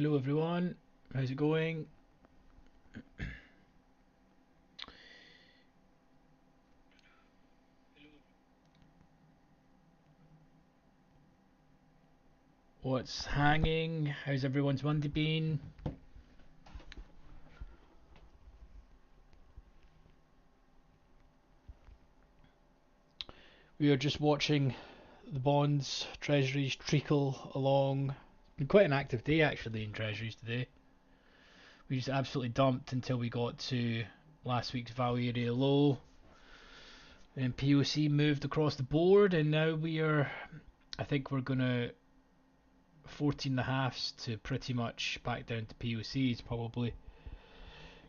Hello everyone, how's it going? What's hanging? How's everyone's Monday been? We are just watching the bonds, treasuries trickle along. It's been quite an active day actually in treasuries today. We just absolutely dumped until we got to last week's value area low. And POC moved across the board and now I think we're gonna 14 and a halves to pretty much back down to POCs probably.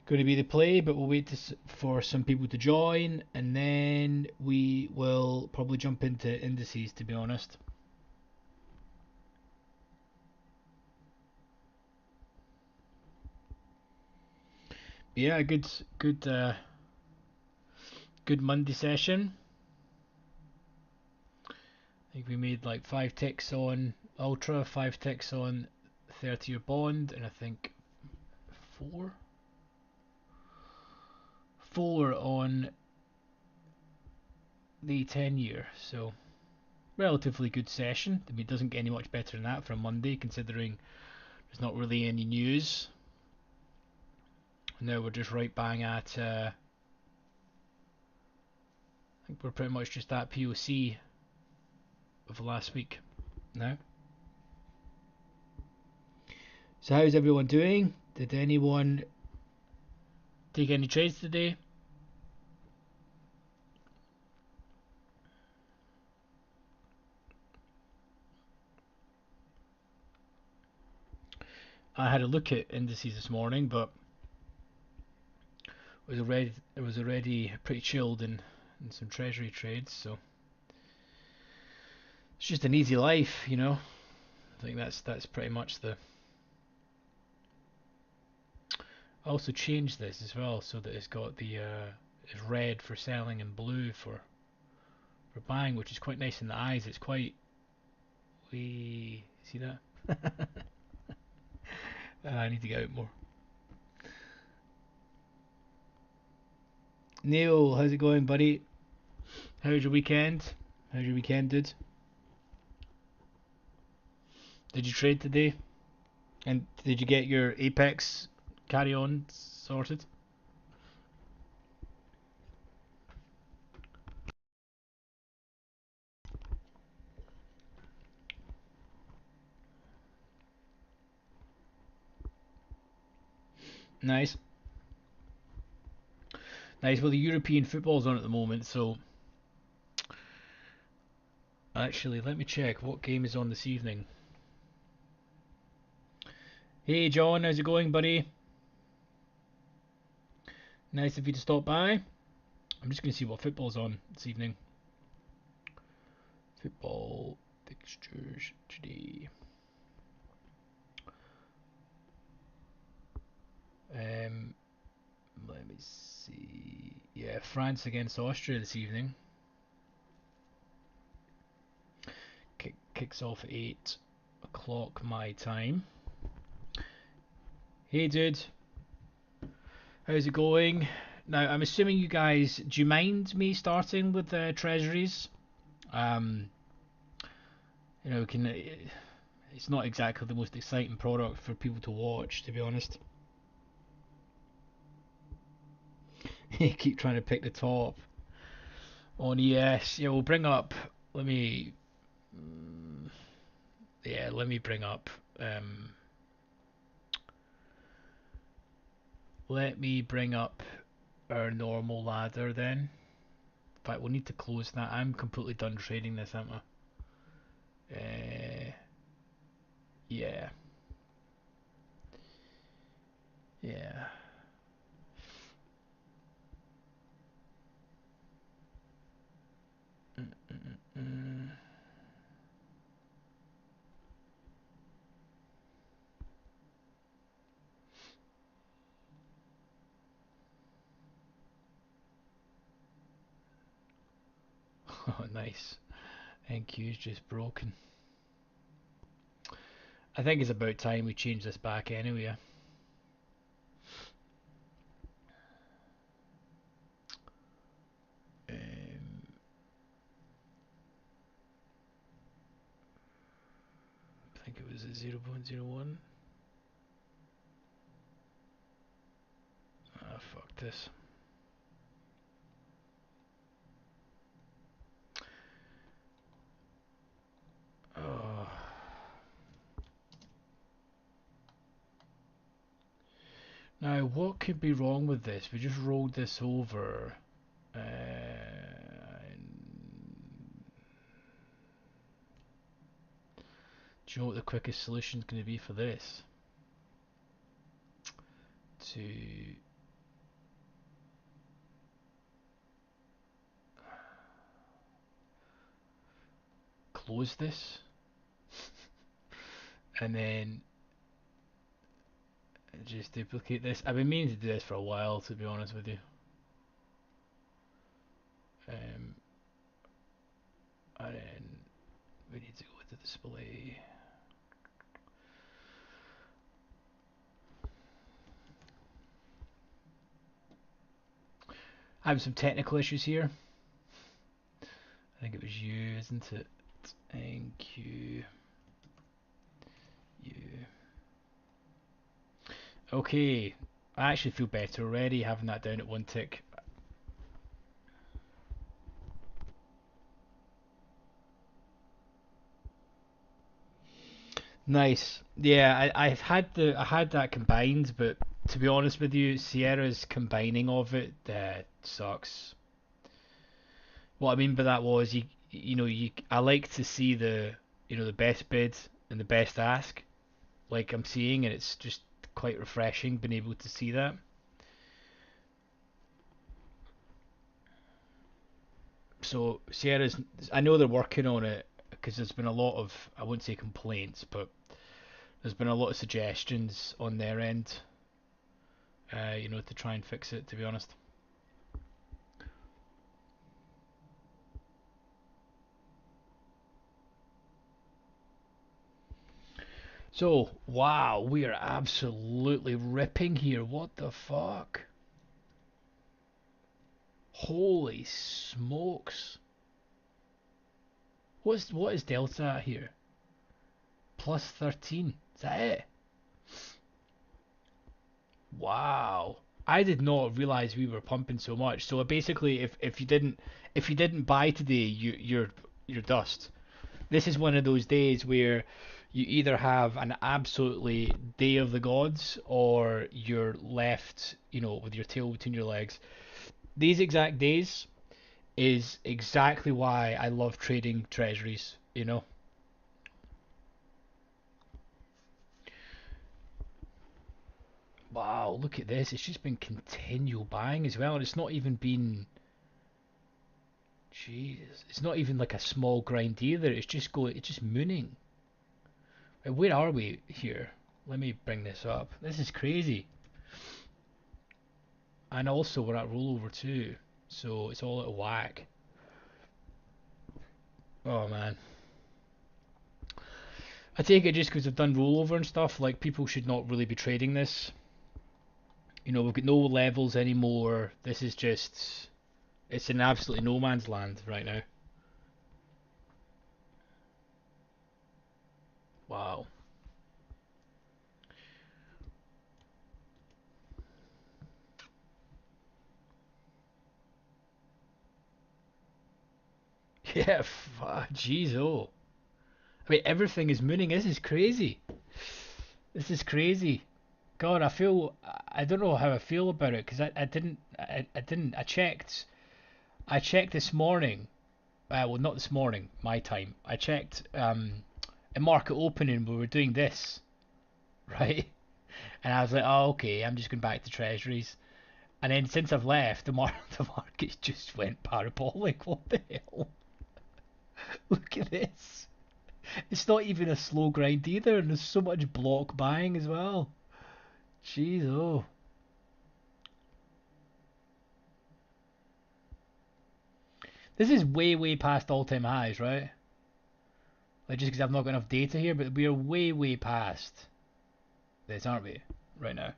Going to be the play, but we'll wait for some people to join, and then we will probably jump into indices. To be honest, but yeah, good Monday session. I think we made like 5 ticks on Ultra, 5 ticks on 30-year bond, and I think four, four on the 10-year. So relatively good session. I mean, it doesn't get any much better than that for a Monday, considering there's not really any news. Now we're just right bang at. I think we're pretty much just at POC of last week now. So how's everyone doing? Did anyone take any trades today? I had a look at indices this morning, but it was already pretty chilled in some treasury trades, so it's just an easy life, you know. I think that's pretty much the. I also changed this as well so that it's got the it's red for selling and blue for buying, which is quite nice in the eyes. It's quite we see that. I need to get out more. Neil, how's it going, buddy? How's your weekend? How's your weekend, dude? Did you trade today? And did you get your Apex carry on sorted? Nice. Nice. Well, the European football's on at the moment, so actually, let me check what game is on this evening. Hey, John, how's it going, buddy? Nice of you to stop by. I'm just going to see what football's on this evening. Football fixtures today. Um, Let me see. Yeah, France against Austria this evening. Kicks off at 8 o'clock my time. Hey, dude. How's it going? Now, I'm assuming you guys. Do you mind me starting with the treasuries? Um, can it's not exactly the most exciting product for people to watch, to be honest. You keep trying to pick the top on ES. Yeah, we'll bring up. Let me. Yeah, let me bring up. Um, Let me bring up our normal ladder then. In fact, we'll need to close that. I'm completely done trading this, am I? Yeah, yeah. Mm, mm, mm. Oh, nice. NQ's just broken. I think it's about time we change this back anyway. I think it was at 0.01. Ah, fuck this. Oh. Now, what could be wrong with this? We just rolled this over. Do you know what the quickest solution is going to be for this? To close this and then just duplicate this. I've been meaning to do this for a while, to be honest with you. And then we need to go to display. I have some technical issues here. I think it was you, isn't it? NQ U. Okay, I actually feel better already having that down at 1 tick. Nice. Yeah, I had that combined, but to be honest with you, Sierra's combining of it sucks. What I mean by that was I like to see the best bid and the best ask like I'm seeing, and it's just quite refreshing being able to see that. So Sierra's, I know they're working on it because there's been a lot of, I wouldn't say complaints, but there's been a lot of suggestions on their end, to try and fix it. To be honest. So wow, we are absolutely ripping here. What the fuck? Holy smokes! What is delta at here? Plus 13. Is that it? Wow. I did not realize we were pumping so much. So basically, if you didn't buy today, you're dust. This is one of those days where you either have an absolutely day of the gods or you're left, with your tail between your legs. These exact days is exactly why I love trading treasuries. Wow, look at this. It's just been continual buying as well, and it's not even been. Jesus, it's not even like a small grind either. It's just mooning. Where are we here? Let me bring this up. This is crazy. And also we're at rollover too, so it's all out of whack. Oh man. I take it just because I've done rollover and stuff, like people should not really be trading this. We've got no levels anymore. This is just, it's in absolutely no man's land right now. Wow. Yeah, jeez, oh. I mean, everything is mooning. This is crazy. This is crazy. God, I don't know how I feel about it because I checked this morning. Well, not this morning, my time. I checked at market opening. We were doing this, right? And I was like, oh, okay, I'm just going back to treasuries. And then since I've left, the market just went parabolic. What the hell? Look at this. It's not even a slow grind either, and there's so much block buying as well. Jeez, oh. This is way, way past all-time highs, right? Like just because I've not got enough data here, but we are way, way past this, aren't we? Right now.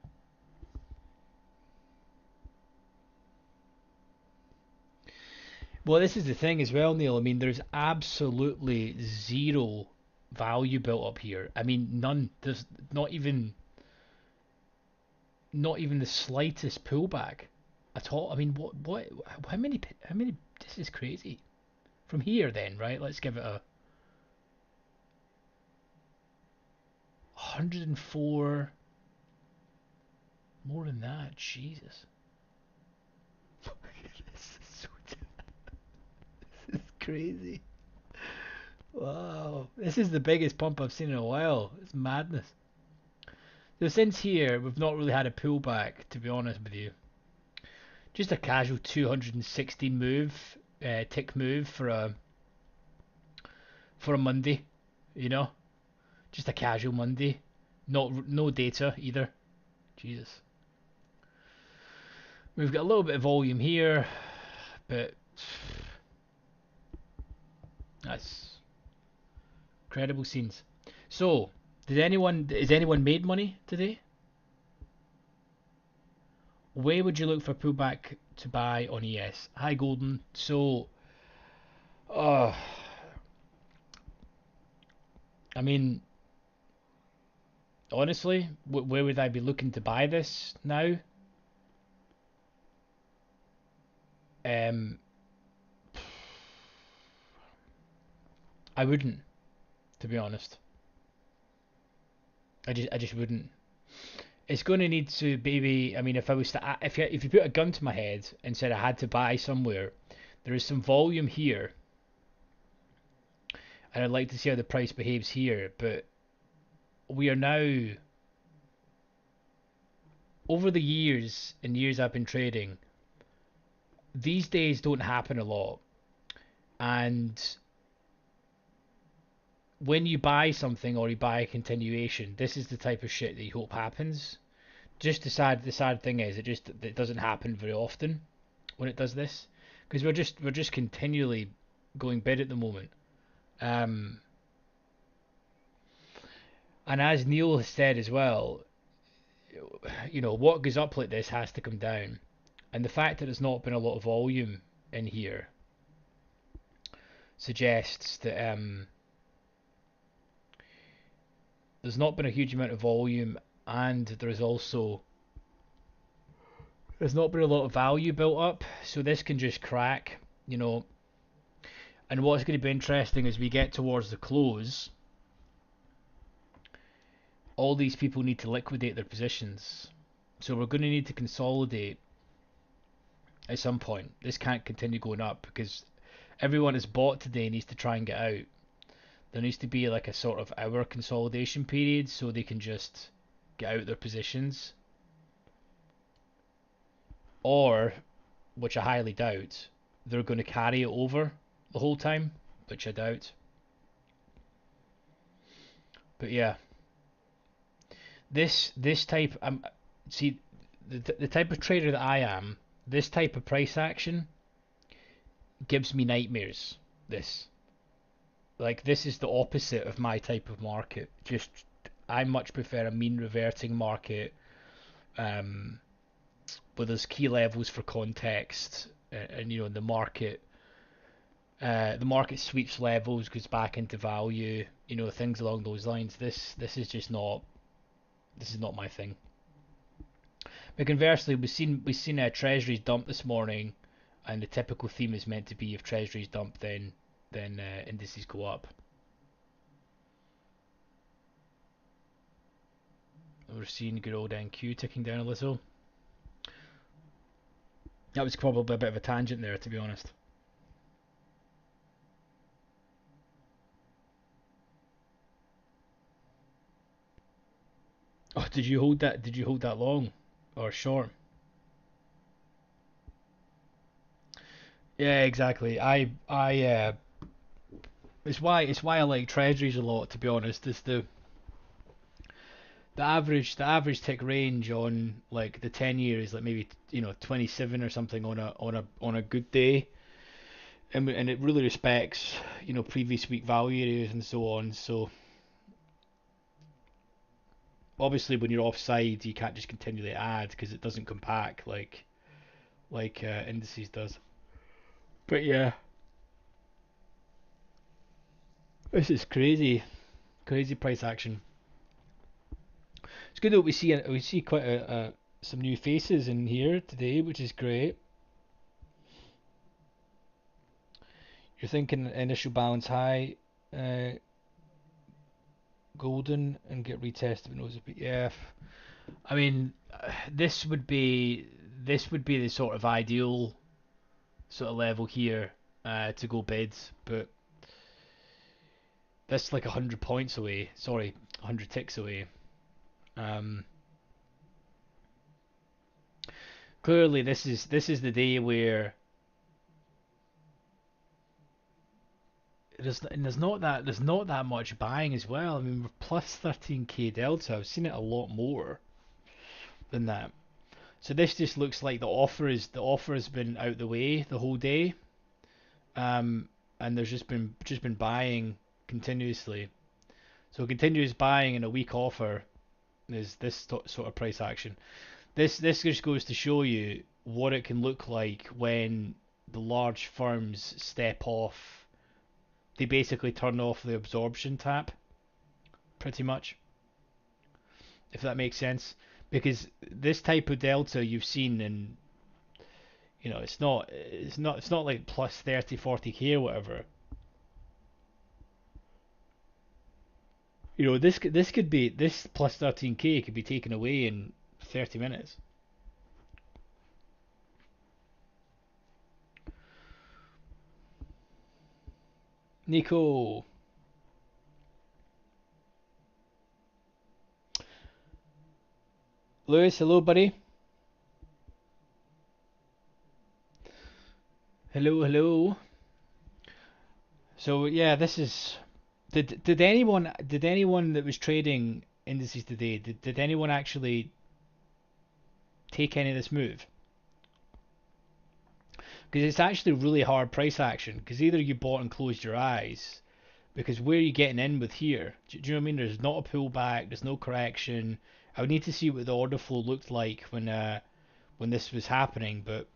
Well, this is the thing as well, Neil. I mean, there's absolutely zero value built up here. I mean, none. There's not even the slightest pullback at all. I mean, what? How many? How many? This is crazy. From here, then, right? Let's give it a 104. More than that, Jesus. This is so. This is crazy. Wow, this is the biggest pump I've seen in a while. It's madness. So since here, we've not really had a pullback, to be honest with you. Just a casual 216 move, tick move for a Monday, you know, just a casual Monday. Not no data either. Jesus. We've got a little bit of volume here, but that's incredible scenes. So, is anyone made money today? Where would you look for pullback to buy on ES? Hi Golden. So, uh, I mean, honestly, where would I be looking to buy this now? Um, I wouldn't, to be honest. I just wouldn't. It's going to need to maybe. I mean, if I was to, if you put a gun to my head and said I had to buy somewhere, there is some volume here, and I'd like to see how the price behaves here. But we are now, over the years and years I've been trading, these days don't happen a lot, and when you buy something or you buy a continuation, this is the type of shit that you hope happens. Just the sad thing is it doesn't happen very often when it does this, because we're just continually going bid at the moment. Um, and as Neil has said as well, what goes up like this has to come down, and the fact that there's not been a lot of volume in here suggests that there's not been a huge amount of volume, and there's not been a lot of value built up, so this can just crack, you know. And what's going to be interesting as we get towards the close, all these people need to liquidate their positions. So we're going to need to consolidate at some point. This can't continue going up because everyone that's bought today needs to try and get out. There needs to be like a sort of hour consolidation period so they can just get out their positions. Or, which I highly doubt, they're going to carry it over the whole time, which I doubt. But yeah, this type, see, the type of trader that I am, this type of price action gives me nightmares. This is the opposite of my type of market. Just I much prefer a mean reverting market, where there's key levels for context, and the market sweeps levels, goes back into value, things along those lines. This is just not this is not my thing. But conversely, we've seen treasuries dump this morning, and the typical theme is meant to be if treasuries dump, then indices go up. We're seeing good old NQ ticking down a little. That was probably a bit of a tangent there, to be honest. Oh, did you hold that? Did you hold that long or short? Yeah, exactly. It's why I like treasuries a lot. To be honest, it's the average tick range on like the 10 year is like maybe 27 or something on a good day. and it really respects, previous week value areas and so on. So obviously, when you're offside, you can't just continually add because it doesn't come back like indices does. But yeah, this is crazy, crazy price action. It's good that we see quite some new faces in here today, which is great. You're thinking initial balance high, uh, golden, and get retested with nose of yeah. I mean, this would be the sort of ideal sort of level here to go bids, but that's like 100 points away. Sorry, 100 ticks away. Um, Clearly, this is the day where there's not that much buying as well. I mean, we're plus 13k delta. I've seen it a lot more than that. So this just looks like the offer has been out the way the whole day, and there's just been buying continuously. So continuous buying in a weak offer is this sort of price action. This just goes to show you what it can look like when the large firms step off. They basically turn off the absorption tap, pretty much, if that makes sense. Because this type of delta you've seen, and it's not like plus 30, 40k or whatever. This plus 13k could be taken away in 30 minutes. Nico, Lewis, hello, buddy. Hello, hello. So yeah, this is. Did anyone that was trading indices today, did anyone actually take any of this move? Because it's actually really hard price action. Because either you bought and closed your eyes, because where are you getting in with here? Do you know what I mean? There's not a pullback. There's no correction. I would need to see what the order flow looked like when this was happening, but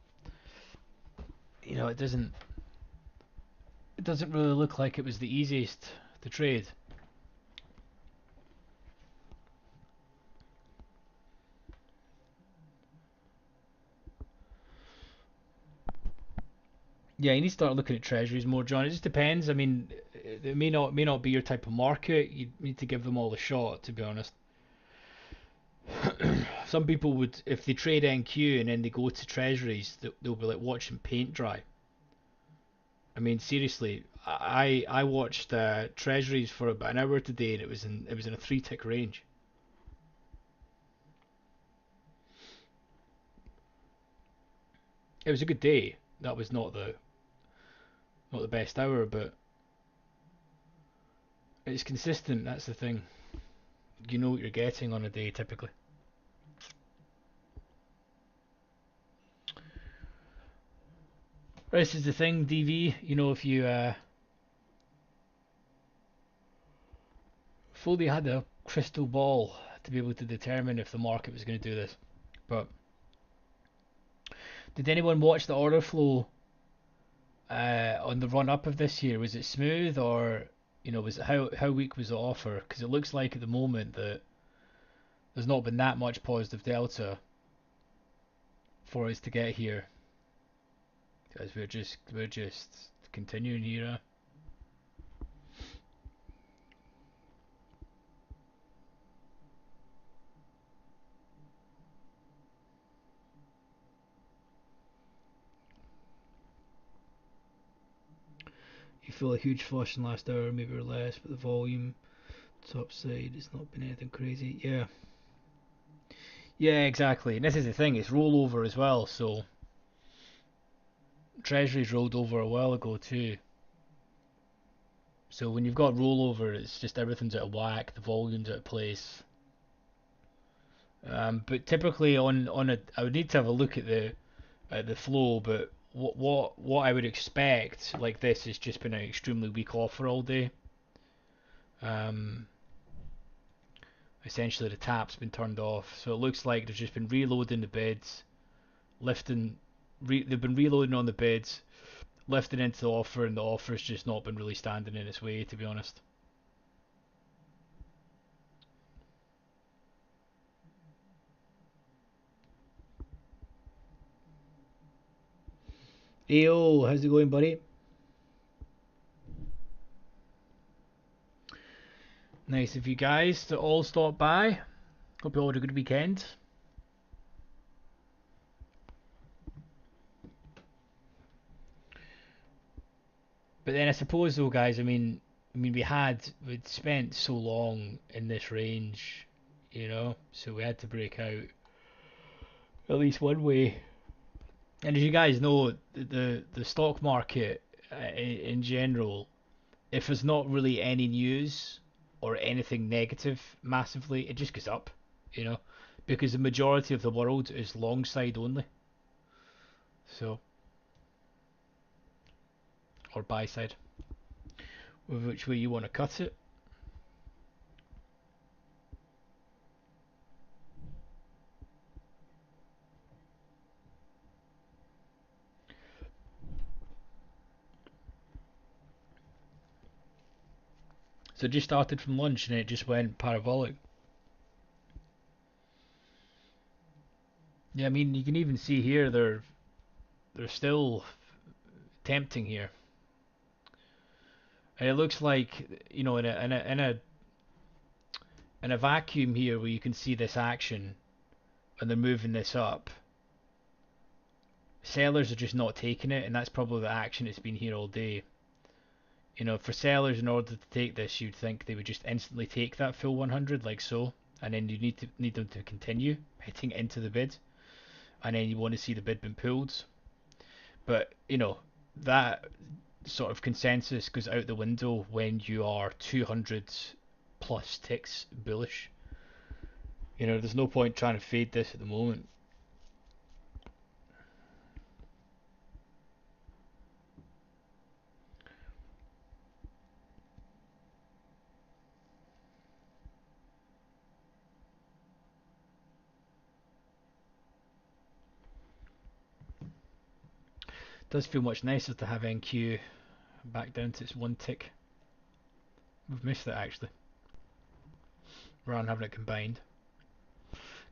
it doesn't really look like it was the easiest to trade. Yeah, you need to start looking at treasuries more, John. It just depends. I mean, it may not be your type of market. You need to give them all a shot, to be honest. Some people would, if they trade NQ and then they go to treasuries, they'll be like watching paint dry. I mean, seriously, I watched treasuries for about an hour today, and it was in a 3 tick range. It was a good day. That was not the best hour, but it's consistent. That's the thing. You know what you're getting on a day typically. This is the thing, DV. If you fully had a crystal ball to be able to determine if the market was going to do this. But did anyone watch the order flow on the run up of this year? Was it smooth, or was it how weak was the offer? Because it looks like at the moment that there's not been that much positive delta for us to get here, as we're just continuing here. You feel a huge flush in the last hour, maybe or less, but the volume top side it's not been anything crazy. Yeah. Yeah, exactly. And this is the thing, it's rollover as well, so Treasuries rolled over a while ago too. So when you've got rollover, it's just everything's out of whack, the volume's out of place. But typically I would need to have a look at the flow, but what I would expect like this has just been an extremely weak offer all day. Um, Essentially the tap's been turned off, so it looks like there's just been reloading the bids, lifting. They've been reloading on the bids, lifting into the offer, and the offer's just not been really standing in its way, to be honest. Ayo, how's it going, buddy? Nice of you guys to all stop by. Hope you all had a good weekend. But then I suppose though, guys, I mean, we'd spent so long in this range, so we had to break out at least one way. And as you guys know, the stock market in general, if there's not really any news or anything negative massively, it just goes up, you know, because the majority of the world is long side only, so or buy side, which way you want to cut it. So it just started from lunch and it just went parabolic. Yeah, I mean you can even see here they're still tempting here, and it looks like in a vacuum here where you can see this action and they're moving this up. Sellers are just not taking it, and that's probably the action it's been here all day. For sellers, in order to take this, you'd think they would just instantly take that full 100 like so, and then you need them to continue hitting into the bid, and then you want to see the bid being pulled. But that sort of consensus goes out the window when you are 200 plus ticks bullish. There's no point trying to fade this at the moment. It does feel much nicer to have NQ back down to its one tick. We've missed it actually, rather than having it combined.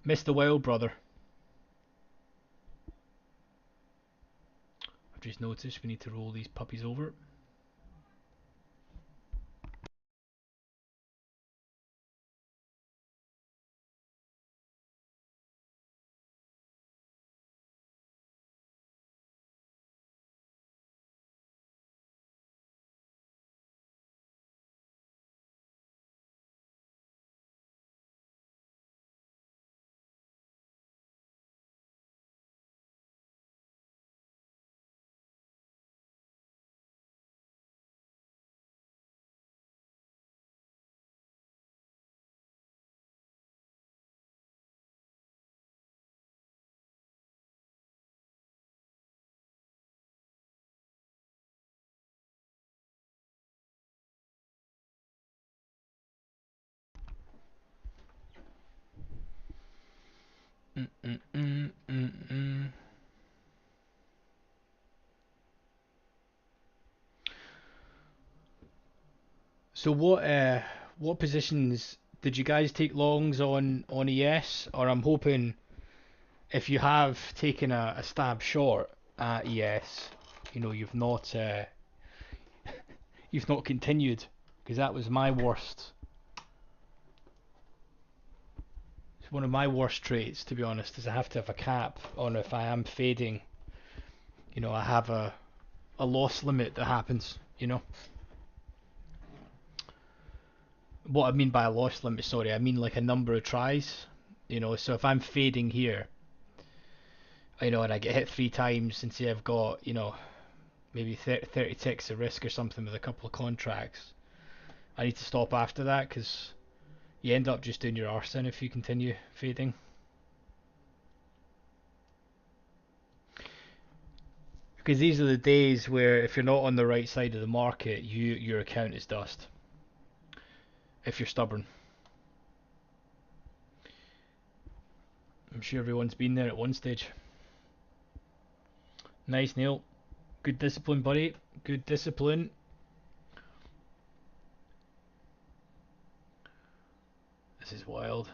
Missed the wild brother. I've just noticed we need to roll these puppies over. Mm-mm-mm-mm-mm. So what positions did you guys take longs on ES? Or I'm hoping if you have taken a stab short at ES, you've not continued, because that was my worst. It's one of my worst traits, to be honest, is I have to have a cap on if I am fading. I have a loss limit that happens. What I mean by a loss limit, sorry, I mean like a number of tries. So if I'm fading here, and I get hit 3 times and say I've got, maybe 30 ticks of risk or something with a couple of contracts, I need to stop after that because you end up just doing your arse in if you continue fading. Because these are the days where if you're not on the right side of the market, your account is dust. If you're stubborn. I'm sure everyone's been there at one stage. Nice, Neil. Good discipline, buddy. Good discipline. This is wild.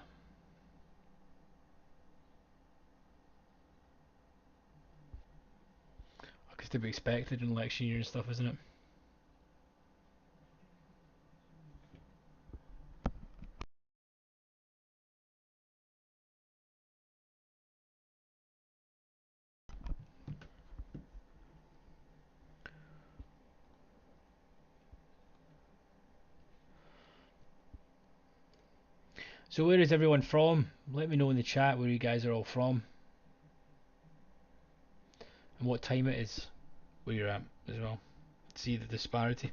It's to be expected in election year and stuff, isn't it? So where is everyone from? Let me know in the chat where you guys are all from and what time it is where you're at as well. See the disparity.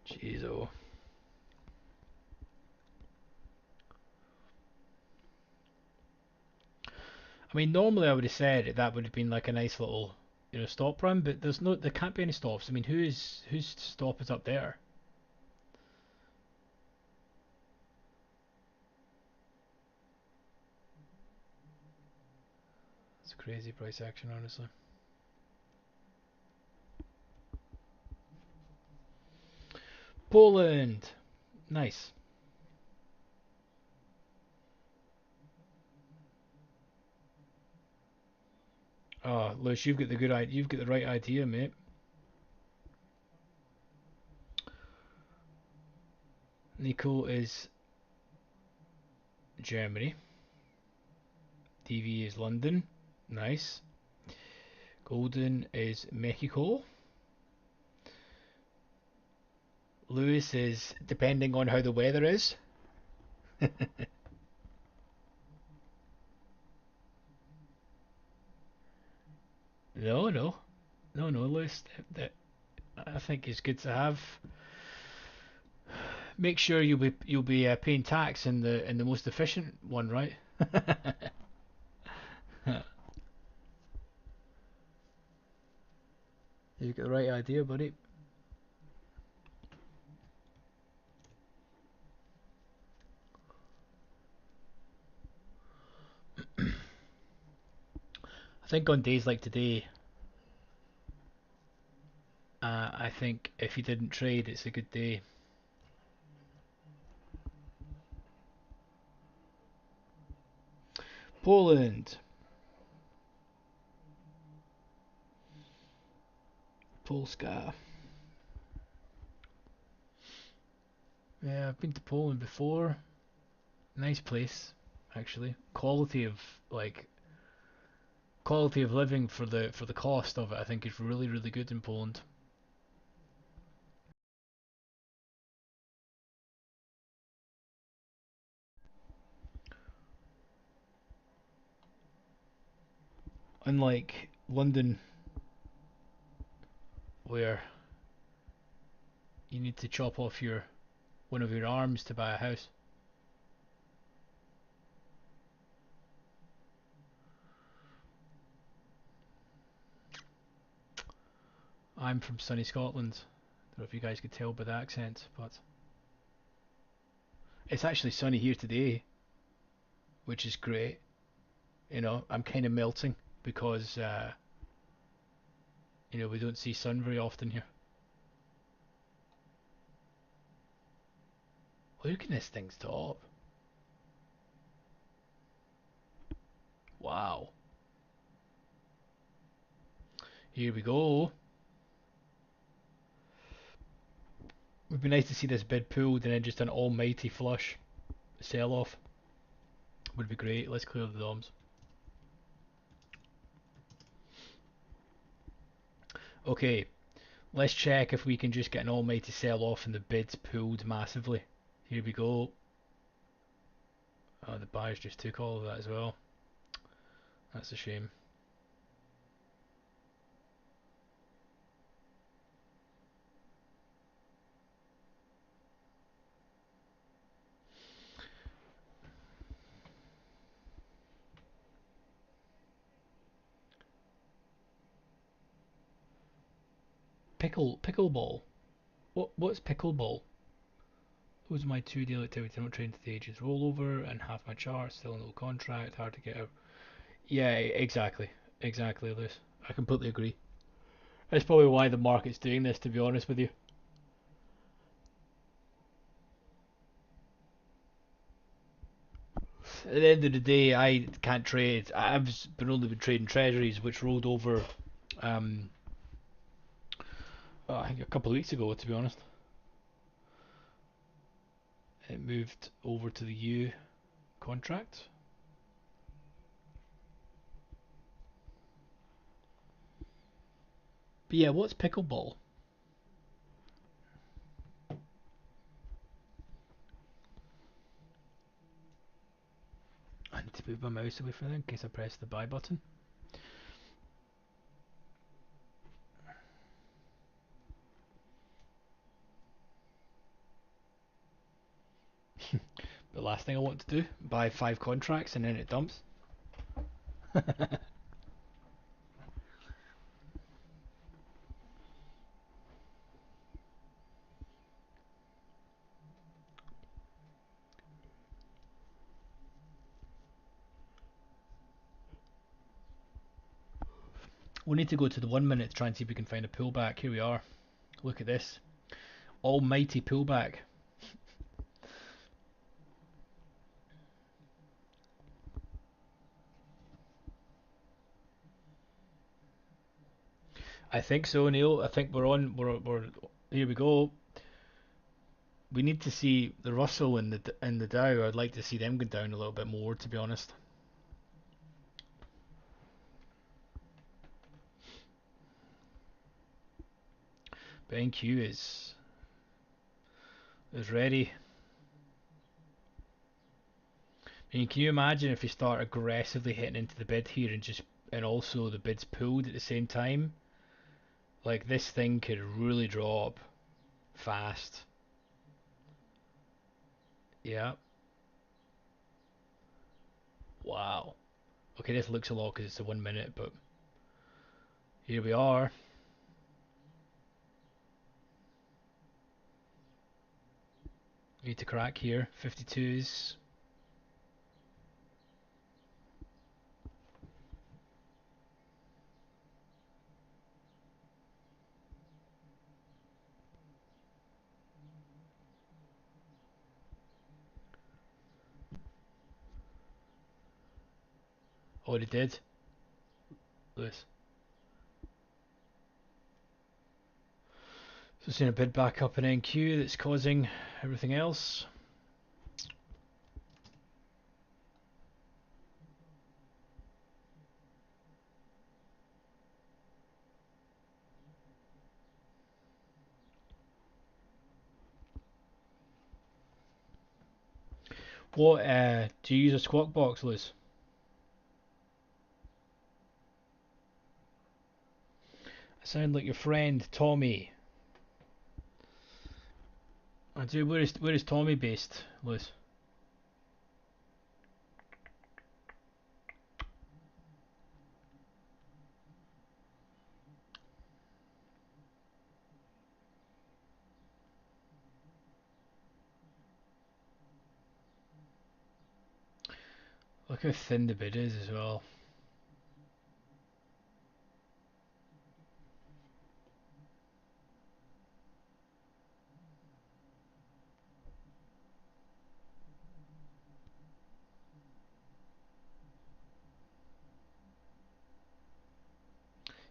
Jeez, oh. I mean, normally I would have said that would have been like a nice little, stop run, but there can't be any stops. I mean, whose stop is up there? It's crazy price action, honestly. Poland, nice. Oh, Lewis, you've got the right idea, mate. Nico is Germany. TV is London. Nice. Golden is Mexico. Lewis is depending on how the weather is. No, no, no, Lewis. That I think is good to have. Make sure you'll be paying tax in the most efficient one, right? You've got the right idea, buddy. I think on days like today, I think if you didn't trade, it's a good day. Poland. Polska. Yeah, I've been to Poland before. Nice place, actually. Quality of living for the cost of it, I think is really really good in Poland. Unlike London, where you need to chop off your one of your arms to buy a house. I'm from sunny Scotland. Don't know if you guys could tell by the accent, but it's actually sunny here today, which is great. I'm kind of melting because we don't see sun very often here. Look at this thing's top. Wow. Here we go. Would be nice to see this bid pulled and then just an almighty flush sell off. Would be great. Let's clear the DOMs. Okay, let's check if we can just get an almighty sell off and the bids pulled massively. Here we go. Oh, the buyers just took all of that as well. That's a shame. Pickleball. What's pickleball? Those are my two daily activities. I'm not trained today. Just roll over and have my chart. Still no contract. Hard to get out. Yeah, exactly, Lewis. I completely agree. That's probably why the market's doing this. To be honest with you. At the end of the day, I can't trade. Only been trading treasuries, which rolled over, um, I think a couple of weeks ago. To be honest, it moved over to the U contract. But yeah, what's pickleball? I need to move my mouse away from it in case I press the buy button. The last thing I want to do, buy 5 contracts and then it dumps. We need to go to the 1 minute to try and see if we can find a pullback. Here we are. Look at this. Almighty pullback. I think so, Neil. I think we're on. We're here we go. We need to see the Russell and the Dow. I'd like to see them go down a little bit more, to be honest. But NQ is ready. I mean, can you imagine if we start aggressively hitting into the bid here and also the bid's pulled at the same time? Like this thing could really drop fast. Yeah. Wow. Okay, this looks a lot because it's a 1 minute, but here we are. Need to crack here. 52s. Oh, it did. Lewis. So seeing a bid back up in NQ that's causing everything else. What do you use a squawk box, Liz? I sound like your friend Tommy. I do. Where is Tommy based, Liz? Look how thin the bid is as well.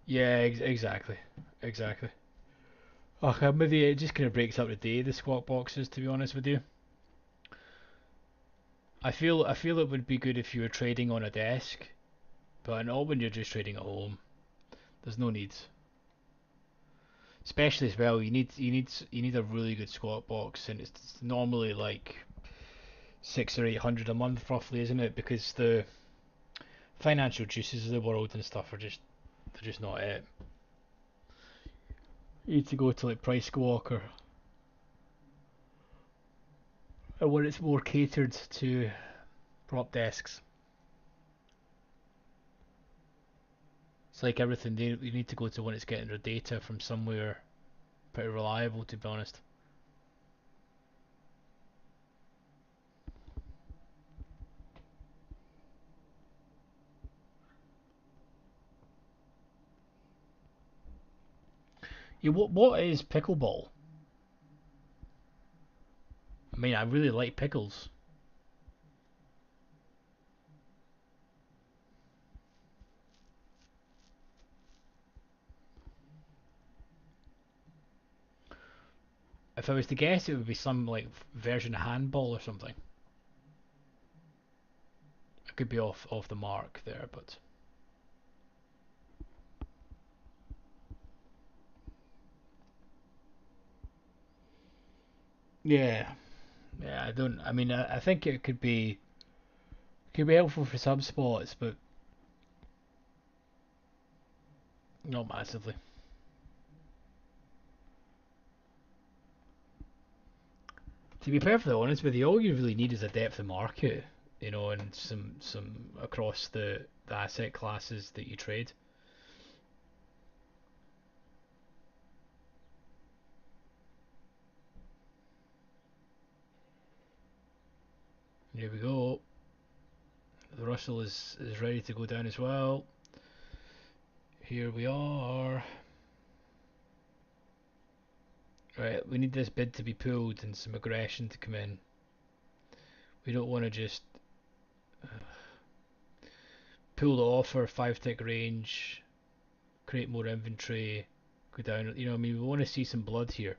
Yeah, exactly. Oh, maybe it just kind of breaks up the day, the squawk boxes. To be honest with you, I feel it would be good if you were trading on a desk, but not when you're just trading at home. There's no need. Especially as well, you need a really good squawk box, and it's normally like 600 or 800 a month, roughly, isn't it? Because the financial juices of the world and stuff they're just not it. You need to go to like Price Squawk or where it's more catered to prop desks. It's like everything. You need to go to when it's getting their data from somewhere. pretty reliable, to be honest. Yeah, what is pickleball? I mean, I really like pickles. If I was to guess, it would be some like version of handball or something. I could be off the mark there, but yeah, yeah. I don't. I mean, I think it could be helpful for some spots, but not massively. To be perfectly honest with you, all you really need is a depth of market, and some across the asset classes that you trade. Here we go. The Russell is ready to go down as well. Here we are. Right, we need this bid to be pulled and some aggression to come in. We don't want to just pull the offer, 5 tick range, create more inventory, go down. I mean, we want to see some blood here.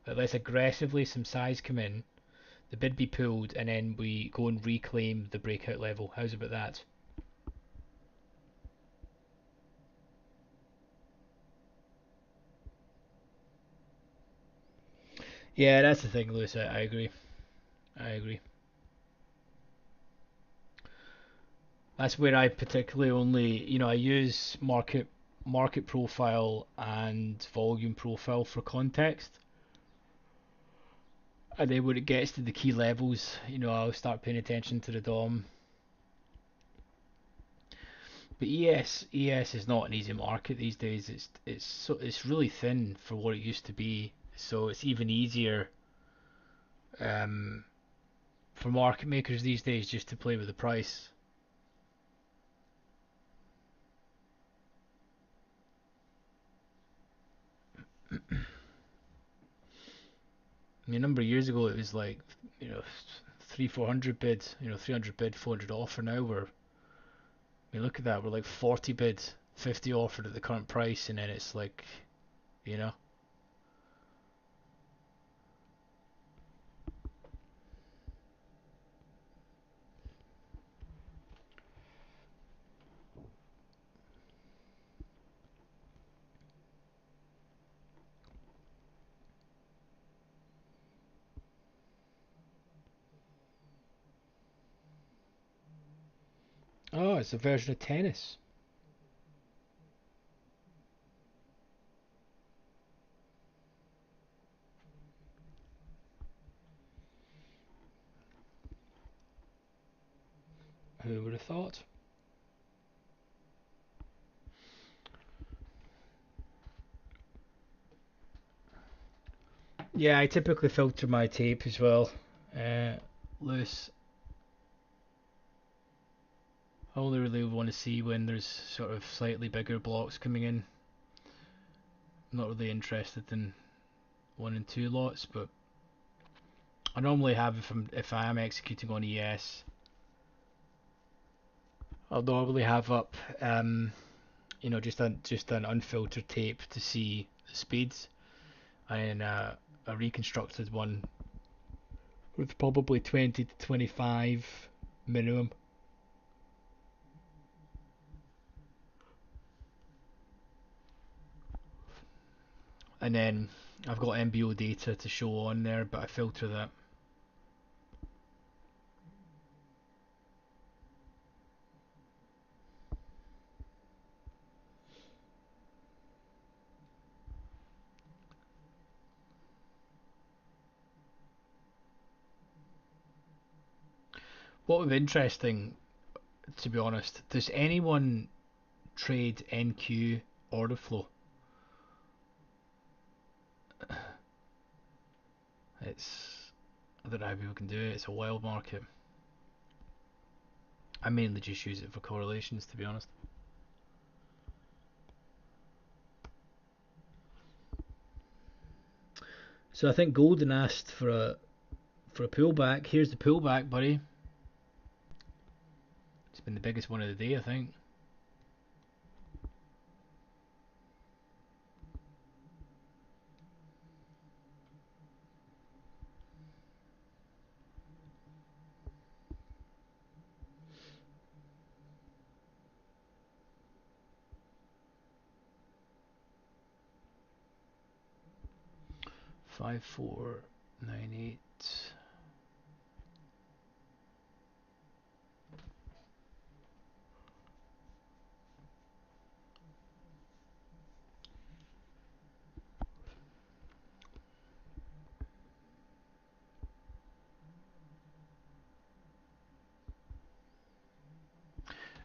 Let's aggressively some size come in, the bid be pulled, and then we go and reclaim the breakout level. How's about that? Yeah, that's the thing, Lewis. I agree. I agree. That's where I particularly only, I use market profile and volume profile for context. And then when it gets to the key levels, I'll start paying attention to the DOM. But ES is not an easy market these days. It's really thin for what it used to be. So it's even easier um, for market makers these days just to play with the price. I mean, a number of years ago it was like you know 300-400 bid, 300 bid, 400 offer. Now look at that, we're like 40 bid, 50 offered at the current price, and then it's like you know. Oh, it's a version of tennis. Who would have thought? Yeah, I typically filter my tape as well. Uh, Lewis, I only really want to see when there's sort of slightly bigger blocks coming in. I'm not really interested in 1 and 2 lots, but I normally have if I am executing on ES, I'll normally have up just an unfiltered tape to see the speeds, and a reconstructed one with probably 20 to 25 minimum. And then I've got MBO data to show on there, but I filter that. What would be interesting, to be honest, does anyone trade NQ order flow? I don't know how people can do it. It's a wild market. I mainly just use it for correlations, to be honest. So I think Golden asked for a pullback. Here's the pullback, buddy. It's been the biggest one of the day, I think. Five, 4, 9, 8.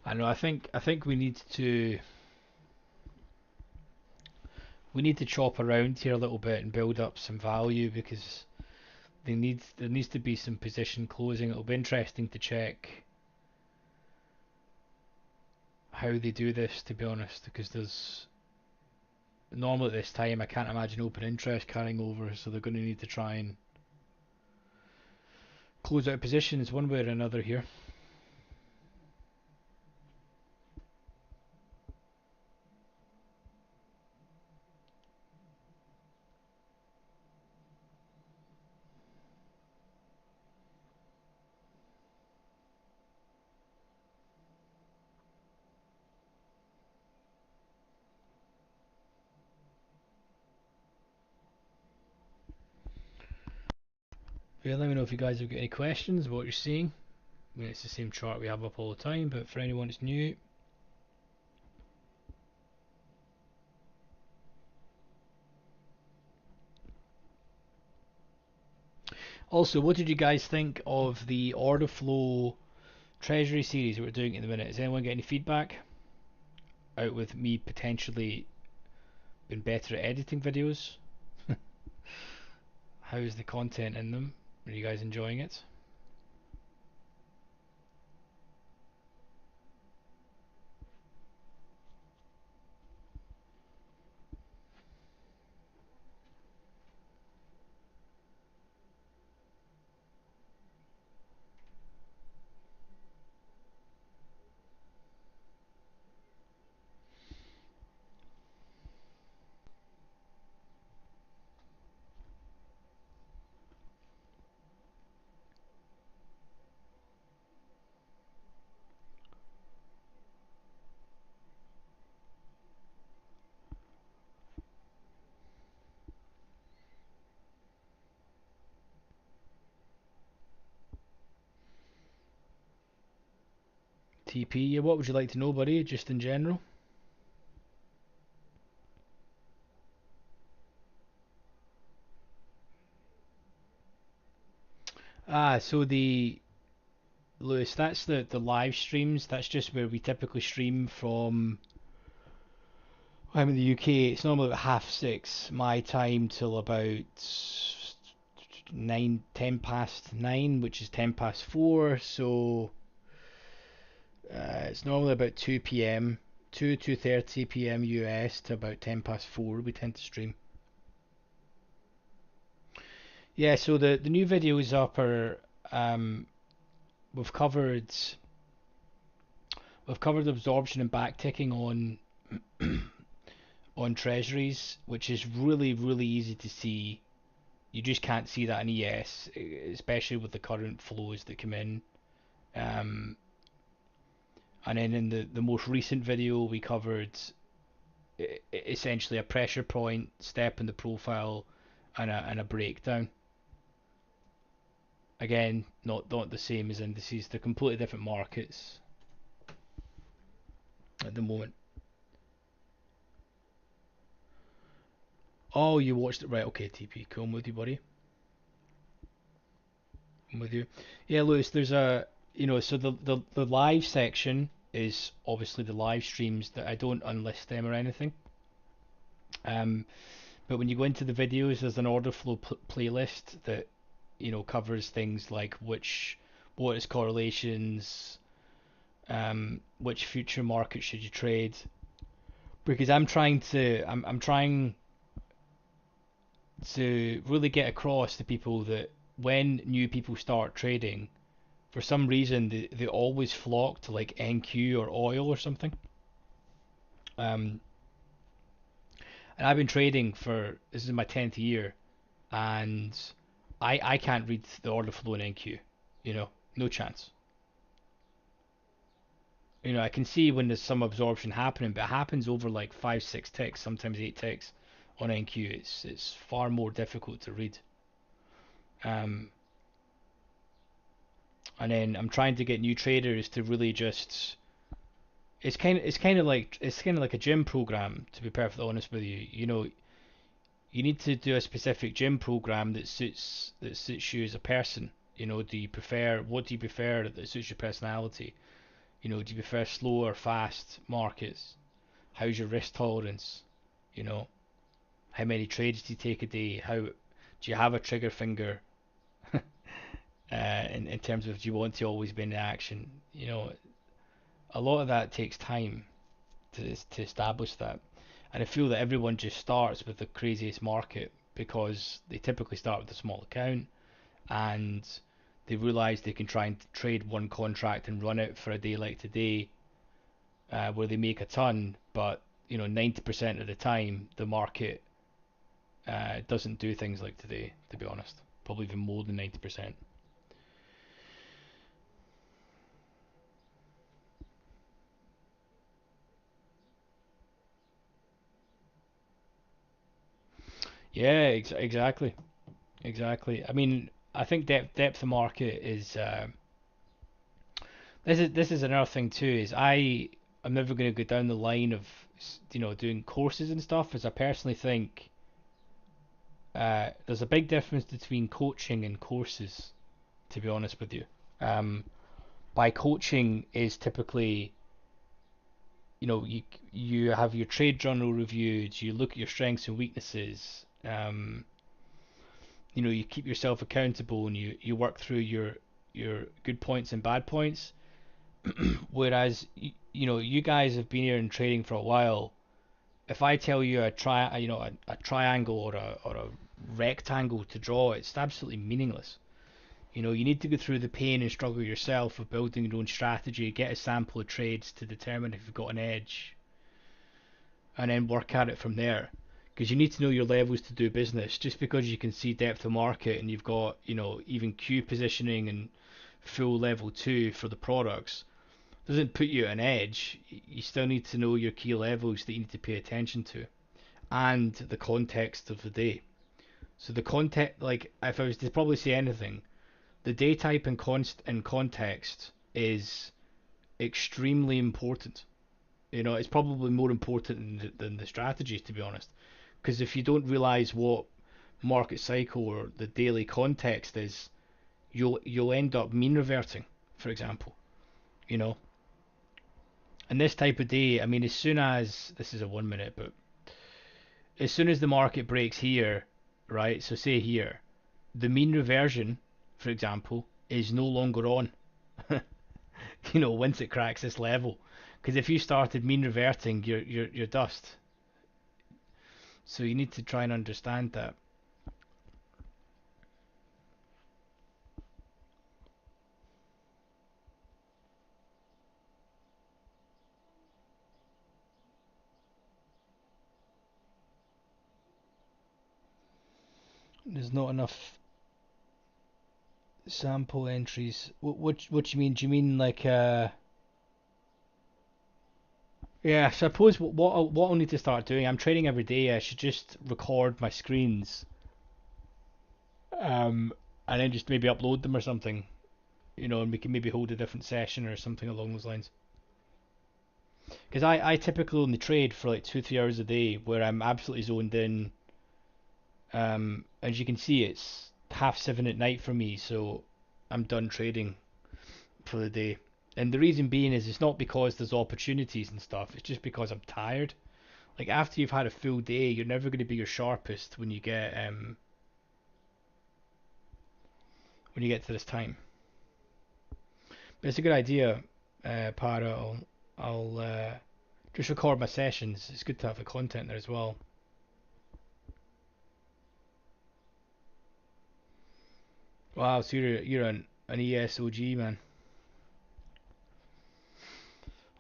I know. I think we need to chop around here a little bit and build up some value, because there needs to be some position closing. It'll be interesting to check how they do this, to be honest, because there's normally at this time I can't imagine open interest carrying over, so they're going to need to try and close out positions one way or another here. Yeah, let me know if you guys have got any questions about what you're seeing. I mean, it's the same chart we have up all the time, but for anyone that's new. Also, what did you guys think of the OrderFlow Treasury series that we're doing at the minute? Has anyone got any feedback? Out with me potentially being better at editing videos? How's the content in them? Are you guys enjoying it? TP, yeah, what would you like to know, buddy? Just in general? So Lewis, that's the live streams. That's just where we typically stream from. I'm in the UK. It's normally about 6:30 my time till about 10 past 9, which is 10 past 4. So it's normally about 2 p.m., 2:30 p.m. US to about 10 past 4. We tend to stream. Yeah. So the new videos up are we've covered absorption and backticking on treasuries, which is really easy to see. You just can't see that in ES, especially with the current flows that come in. Um, and then in the most recent video, we covered essentially a pressure point, step in the profile, and a breakdown. Again, not the same as indices. They're completely different markets at the moment. Oh, you watched it, right? Okay, TP, cool. I'm with you, buddy. I'm with you. Yeah, Lewis, there's so the live section is obviously the live streams that I don't unlist them or anything. But when you go into the videos, there's an order flow playlist that covers things like what is correlations, which future market should you trade. Because I'm trying to really get across to people that when new people start trading, for some reason they always flock to like NQ or oil or something. Um, and I've been trading for, this is my 10th year, and I can't read the order flow in NQ. No chance. I can see when there's some absorption happening, but it happens over like 5, 6 ticks, sometimes 8 ticks on NQ. It's far more difficult to read. Um, and then I'm trying to get new traders to really just. It's kind of like a gym program, to be perfectly honest with you. You need to do a specific gym program that suits you as a person. What do you prefer that suits your personality? Do you prefer slow or fast markets? How's your risk tolerance? You know, how many trades do you take a day? How do you have a trigger finger? In terms of, do you want to always be in action? A lot of that takes time to establish that. And I feel that everyone just starts with the craziest market because they typically start with a small account, and they realize they can try and trade one contract and run it for a day like today, where they make a ton, but 90% of the time the market doesn't do things like today, to be honest. Probably even more than 90%. Yeah, exactly. Exactly. I mean, I think depth of market is this is another thing too. Is I'm never going to go down the line of doing courses and stuff, as I personally think there's a big difference between coaching and courses. To be honest with you, um, by coaching is typically you have your trade journal reviewed, you look at your strengths and weaknesses, you keep yourself accountable, and you work through your good points and bad points. Whereas you guys have been here in trading for a while. If I tell you a triangle or a rectangle to draw, it's absolutely meaningless. You need to go through the pain and struggle yourself of building your own strategy, get a sample of trades to determine if you've got an edge, and then work at it from there. Because you need to know your levels to do business. Just because you can see depth of market and you've got, even Q positioning and full level 2 for the products, doesn't put you at an edge. You still need to know your key levels that you need to pay attention to, and the context of the day. So the context, like if I was to probably say anything, the day type and context is extremely important. It's probably more important than the strategies, to be honest. Because if you don't realize what market cycle or the daily context is, you'll end up mean reverting, for example. You know, and this type of day, I mean, as soon as this is a 1 minute, but as soon as the market breaks here, right? So say here, the mean reversion, for example, is no longer on. Once it cracks this level, because if you started mean reverting, you're dust. So you need to try and understand that. There's not enough sample entries. What do you mean? Do you mean like Yeah, so I suppose what I'll need to start doing, I'm trading every day. I should just record my screens, um, and then just maybe upload them or something, and we can maybe hold a different session or something along those lines. Because I typically only trade for like 2, 3 hours a day, where I'm absolutely zoned in. As you can see, it's 7:30 at night for me, so I'm done trading for the day. And the reason being is it's not because there's opportunities and stuff. It's just because I'm tired. Like after you've had a full day, you're never going to be your sharpest when you get when you get to this time. But it's a good idea, Para. I'll just record my sessions. It's good to have the content there as well. Wow, so you're an ESOG man.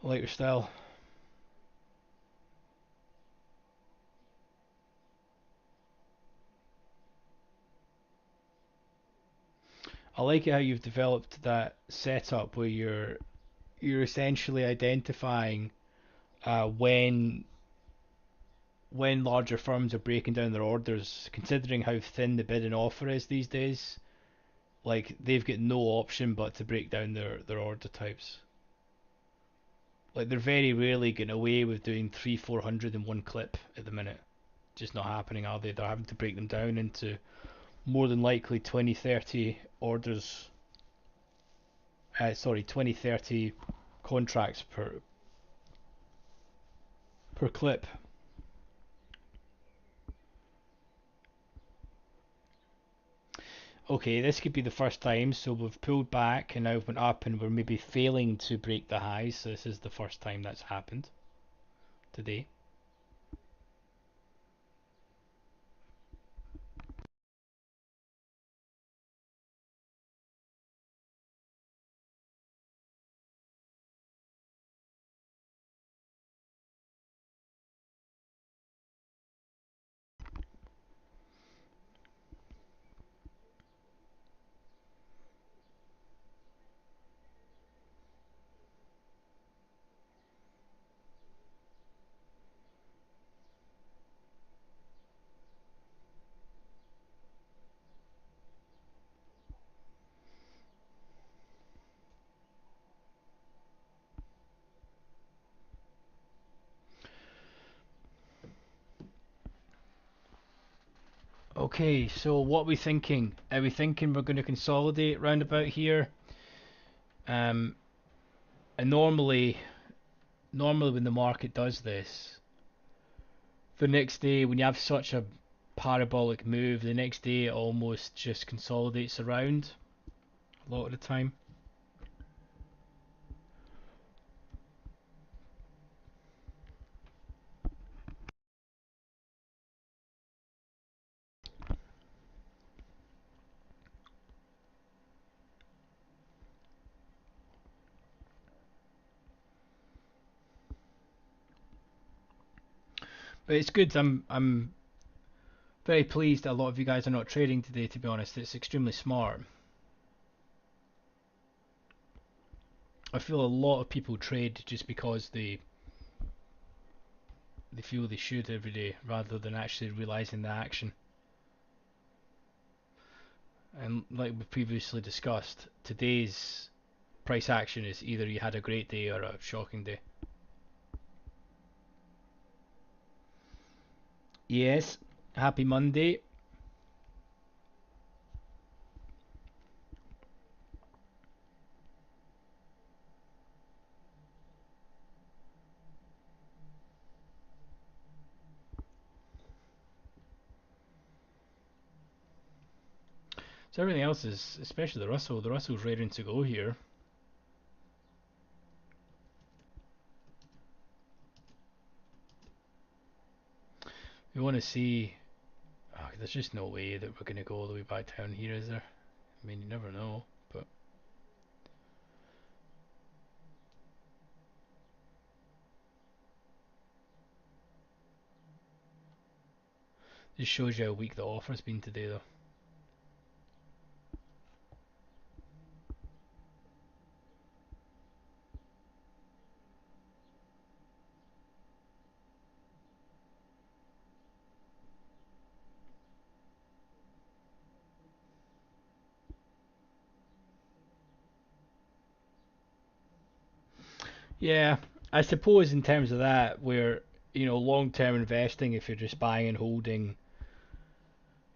I like your style. I like it how you've developed that setup where you're essentially identifying when larger firms are breaking down their orders, considering how thin the bid and offer is these days. Like they've got no option but to break down their order types. Like they're very rarely getting away with doing 300-400 in one clip at the minute. Just not happening, are they? They're having to break them down into more than likely 20-30 orders. Sorry, 20-30 contracts per clip. Okay, this could be the first time, so we've pulled back and now went up and we're maybe failing to break the highs, so this is the first time that's happened today. Okay, so what are we thinking? Are we thinking we're going to consolidate round about here? Um, and normally when the market does this, the next day when you have such a parabolic move, the next day it almost just consolidates around a lot of the time. But it's good. I'm very pleased that a lot of you guys are not trading today, to be honest. It's extremely smart. I feel a lot of people trade just because they feel they should every day rather than actually realizing the action. And like we previously discussed, today's price action is either you had a great day or a shocking day. Yes, happy Monday. So everything else is, especially the Russell's raring to go here. We want to see. Oh, there's just no way that we're going to go all the way back down here, is there? I mean, you never know, but just shows you how weak the offer's been today, though. Yeah, I suppose in terms of that, where long-term investing, if you're just buying and holding,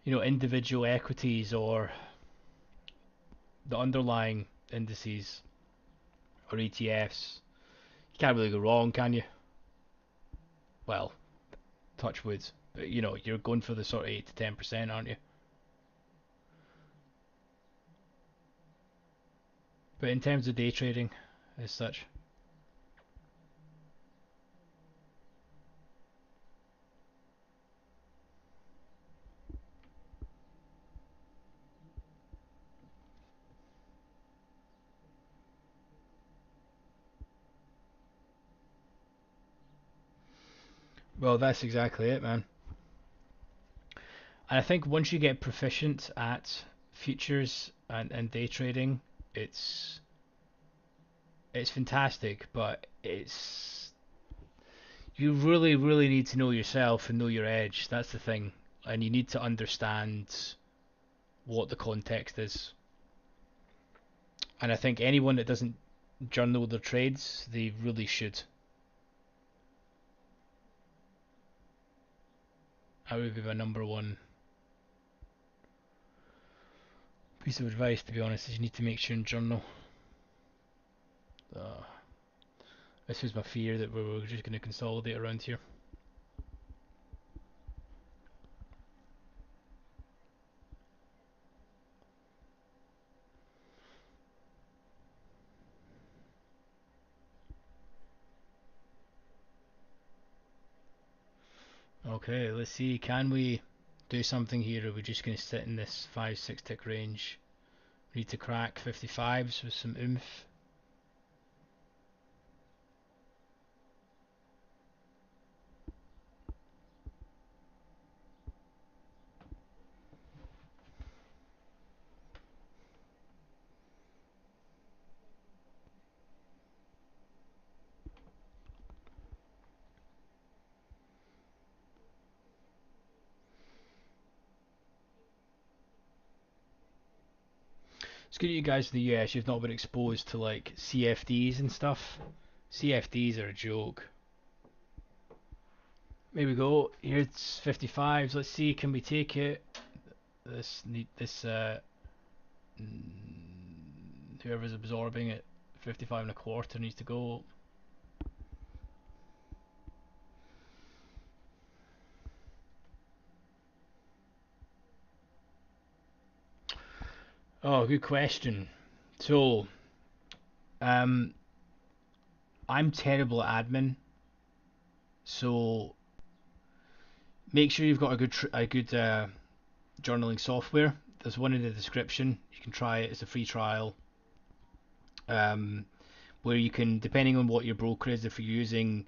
individual equities or the underlying indices or ETFs, you can't really go wrong, can you? Well, touch wood, but you're going for the sort of 8 to 10%, aren't you? But in terms of day trading, as such, well, that's exactly it, man. And I think once you get proficient at futures and day trading, it's it's fantastic, but it's you really need to know yourself and know your edge. That's the thing, and you need to understand what the context is. And I think anyone that doesn't journal their trades, they really should. That would be my number one piece of advice, to be honest, is you need to make sure and journal. Uh, this was my fear that we were just going to consolidate around here. Okay, let's see. Can we do something here? Or are we just going to sit in this 5-6 tick range? We need to crack 55s with some oomph. It's good that you guys in the US, you've not been exposed to like CFDs and stuff. CFDs are a joke. There we go. Here's 55s. Let's see, can we take it? This whoever's absorbing it, 55 and a quarter needs to go. Oh, good question. So, um, I'm terrible at admin, so make sure you've got a good journaling software. There's one in the description. You can try it. It's a free trial. Um, where you can, depending on what your broker is, if you're using,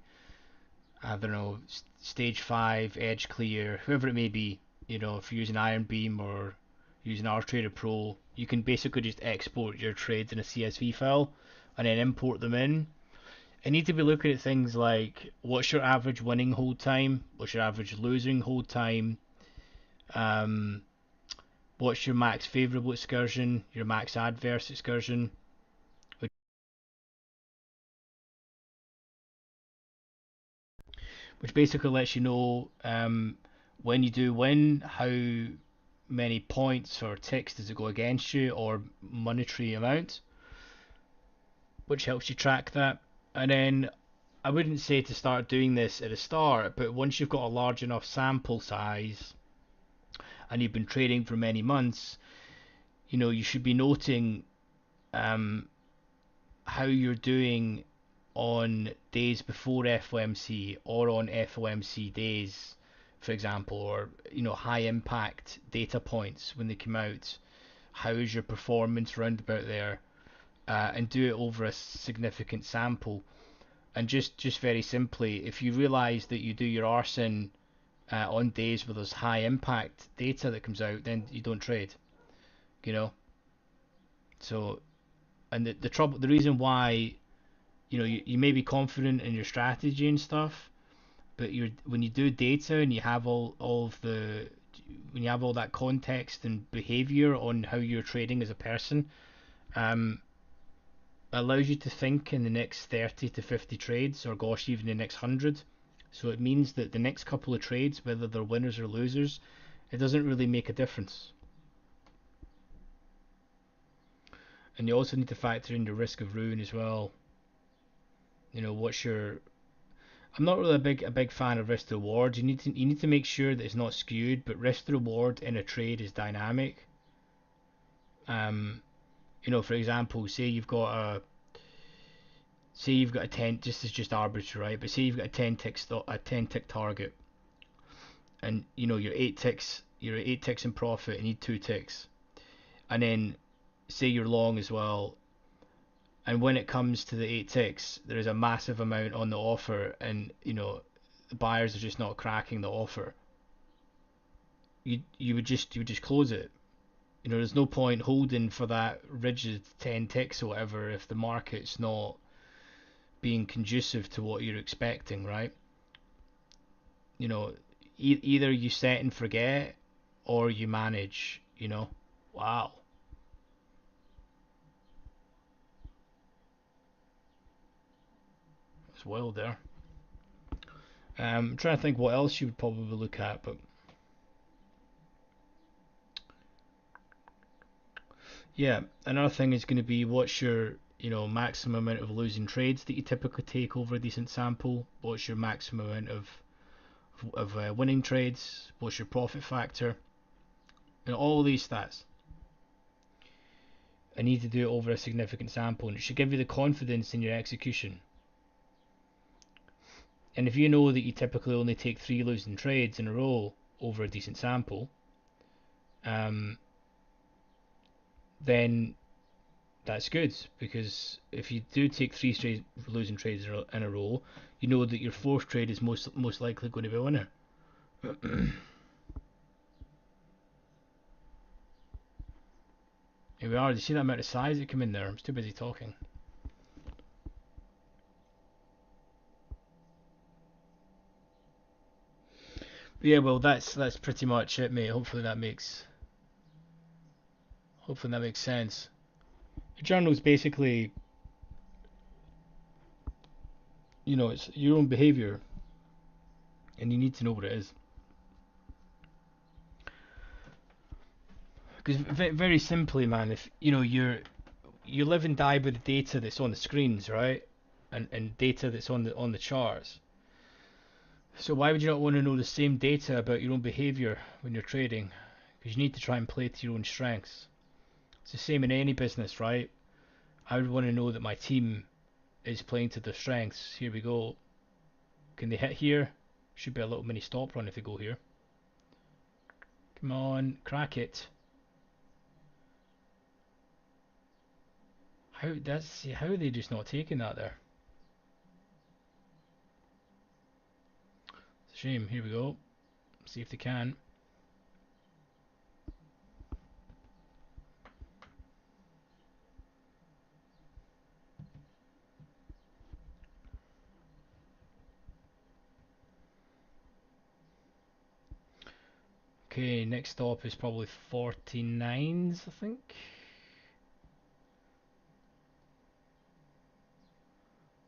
I don't know, Stage 5, Edge Clear, whoever it may be, if you're using Iron Beam or using RTrader Pro, you can basically just export your trades in a CSV file and then import them in. You need to be looking at things like what's your average winning hold time, what's your average losing hold time, um, what's your max favorable excursion, your max adverse excursion, which basically lets you know when you do win, how many points or ticks does it go against you, or monetary amount, which helps you track that. And then I wouldn't say to start doing this at the start, but once you've got a large enough sample size and you've been trading for many months, you should be noting um, how you're doing on days before FOMC or on FOMC days, for example, or high impact data points when they come out. How is your performance round about there? And do it over a significant sample. And just very simply, if you realise that you do your arson on days where there's high impact data that comes out, then you don't trade. You know. So, and the reason why you may be confident in your strategy and stuff, but when you do data and you have all of the when you have all that context and behavior on how you're trading as a person, um, allows you to think in the next 30 to 50 trades, or gosh, even the next 100. So it means that the next couple of trades, whether they're winners or losers, it doesn't really make a difference. And you also need to factor in the risk of ruin as well. What's your I'm not really a big fan of risk to reward. You need to make sure that it's not skewed, but risk to reward in a trade is dynamic. Um, You know, for example, say you've got a 10, this is just arbitrary, right? But say you've got a 10 tick target, and you know you're 8 ticks in profit, you need 2 ticks, and then say you're long as well, and when it comes to the 8 ticks, there is a massive amount on the offer, and you know the buyers are just not cracking the offer. You would just close it. You know, there's no point holding for that rigid 10 ticks or whatever if the market's not being conducive to what you're expecting, right? You know, either you set and forget or you manage, you know. Wow, it's wild there. I'm trying to think what else you would probably look at, but yeah, another thing is going to be what's your, you know, maximum amount of losing trades that you typically take over a decent sample. What's your maximum amount of winning trades? What's your profit factor? You know, all these stats. I need to do it over a significant sample, and it should give you the confidence in your execution. And if you know that you typically only take 3 losing trades in a row over a decent sample, um, then that's good, because if you do take 3 losing trades in a row, you know that your fourth trade is most likely going to be a winner. Here we are. Do you see that amount of size that come in there? I'm too busy talking. But yeah, well, that's pretty much it, mate. Hopefully that makes sense. A journal is basically, you know, it's your own behavior, and you need to know what it is. Because very simply, man, if you know you live and die by the data that's on the screens, right? And data that's on the charts. So why would you not want to know the same data about your own behavior when you're trading? Because you need to try and play to your own strengths. It's the same in any business, right? I would want to know that my team is playing to their strengths. Here we go. Can they hit here? Should be a little mini stop run if they go here. Come on, crack it. How are they just not taking that there? It's a shame. Here we go. See if they can. Okay, next stop is probably 49s, I think.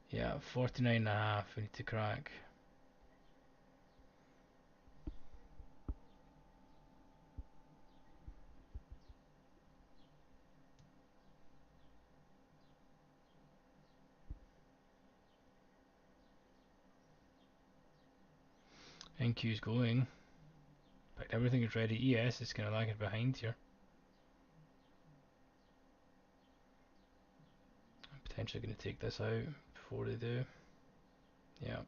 Yeah, 49.5 we need to crack. NQ's going. In fact, everything is ready. ES is kind of lagging behind here. I'm potentially going to take this out before they do. Yeah.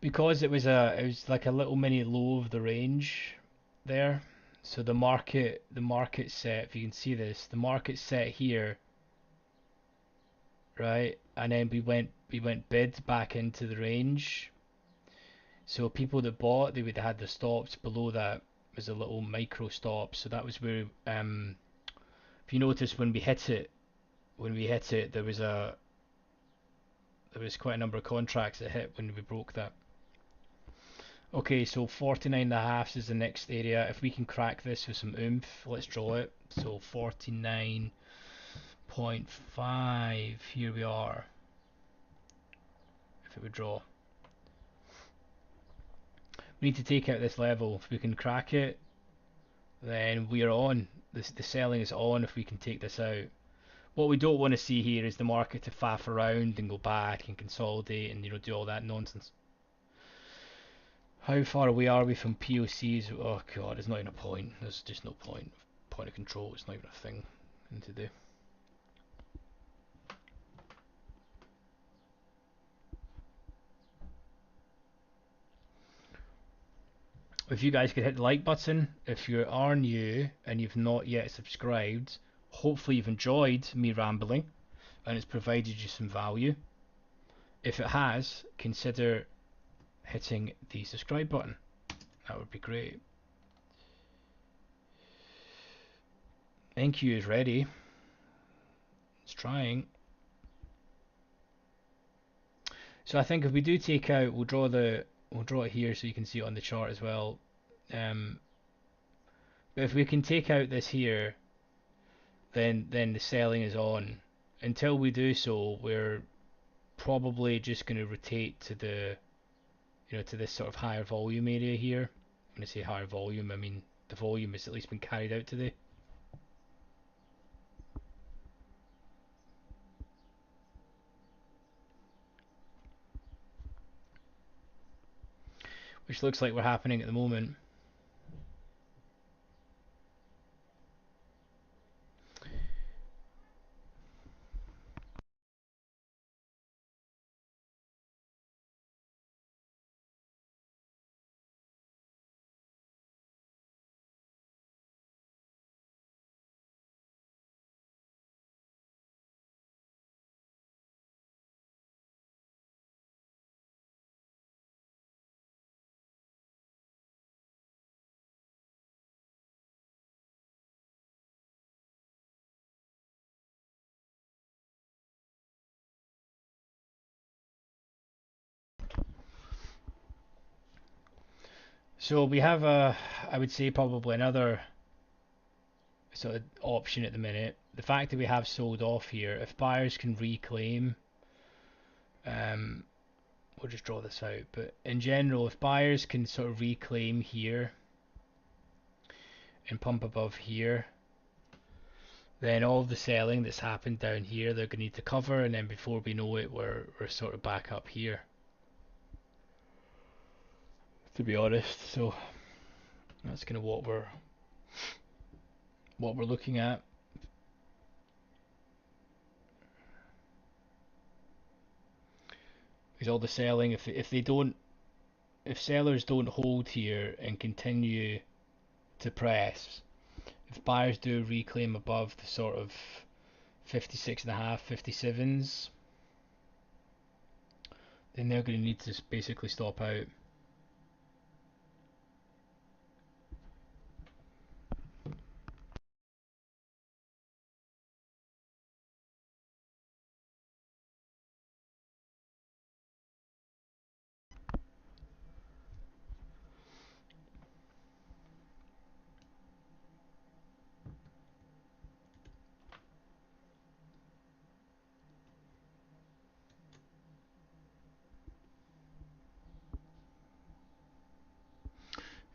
Because it was like a little mini low of the range there. So the market set, if you can see this, the market set here, right? And then we went bid back into the range. So people that bought, they would have had their stops below that was a little micro stop. So that was where if you notice when we hit it there was quite a number of contracts that hit when we broke that. Okay, so 49.5 is the next area. If we can crack this with some oomph, let's draw it. So 49.5, here we are. If it would draw, we need to take out this level. If we can crack it, then we are on. The selling is on if we can take this out. What we don't want to see here is the market to faff around and go back and consolidate and do all that nonsense. How far away are we from POCs? Oh god, there's not even a point. There's just no point. Point of control, it's not even a thing to do. If you guys could hit the like button, if you are new and you've not yet subscribed, hopefully you've enjoyed me rambling and it's provided you some value. If it has, consider hitting the subscribe button. That would be great. NQ is ready. It's trying. So I think if we do take out, we'll draw it here so you can see it on the chart as well. But if we can take out this here, then the selling is on. Until we do so, we're probably just going to rotate to the to this sort of higher volume area here. When I say higher volume, I mean the volume has at least been carried out today. Which looks like we're happening at the moment. So we have I would say probably another sort of option at the minute. The fact that we have sold off here, if buyers can reclaim, we'll just draw this out. But in general, if buyers can sort of reclaim here and pump above here, then all of the selling that's happened down here, they're going to need to cover, and then before we know it, we're sort of back up here. To be honest, so that's kind of what we're looking at. Is all the selling, if sellers don't hold here and continue to press, if buyers do reclaim above the sort of 56.5, 57s, then they're going to need to basically stop out.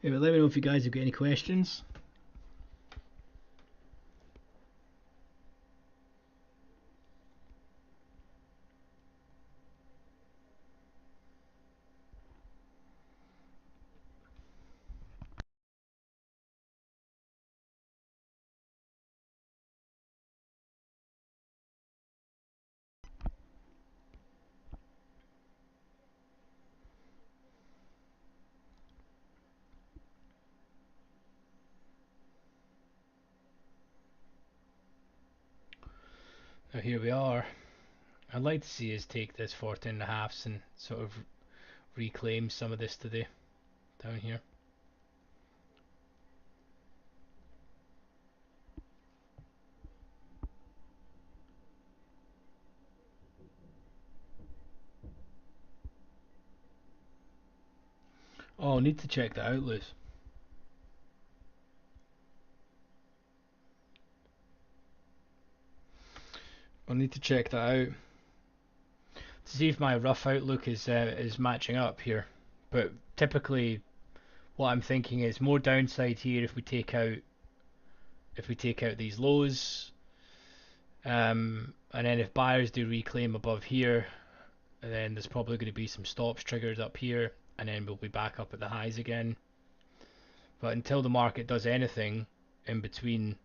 Yeah, but let me know if you guys have got any questions. Now here we are. I'd like to see us take this 14.5s and sort of reclaim some of this today down here. Oh, I'll need to check that out, Liz. I'll need to check that out to see if my rough outlook is matching up here. But typically, what I'm thinking is more downside here if we take out if we take out these lows, and then if buyers do reclaim above here, then there's probably going to be some stops triggered up here, and then we'll be back up at the highs again. But until the market does anything in between,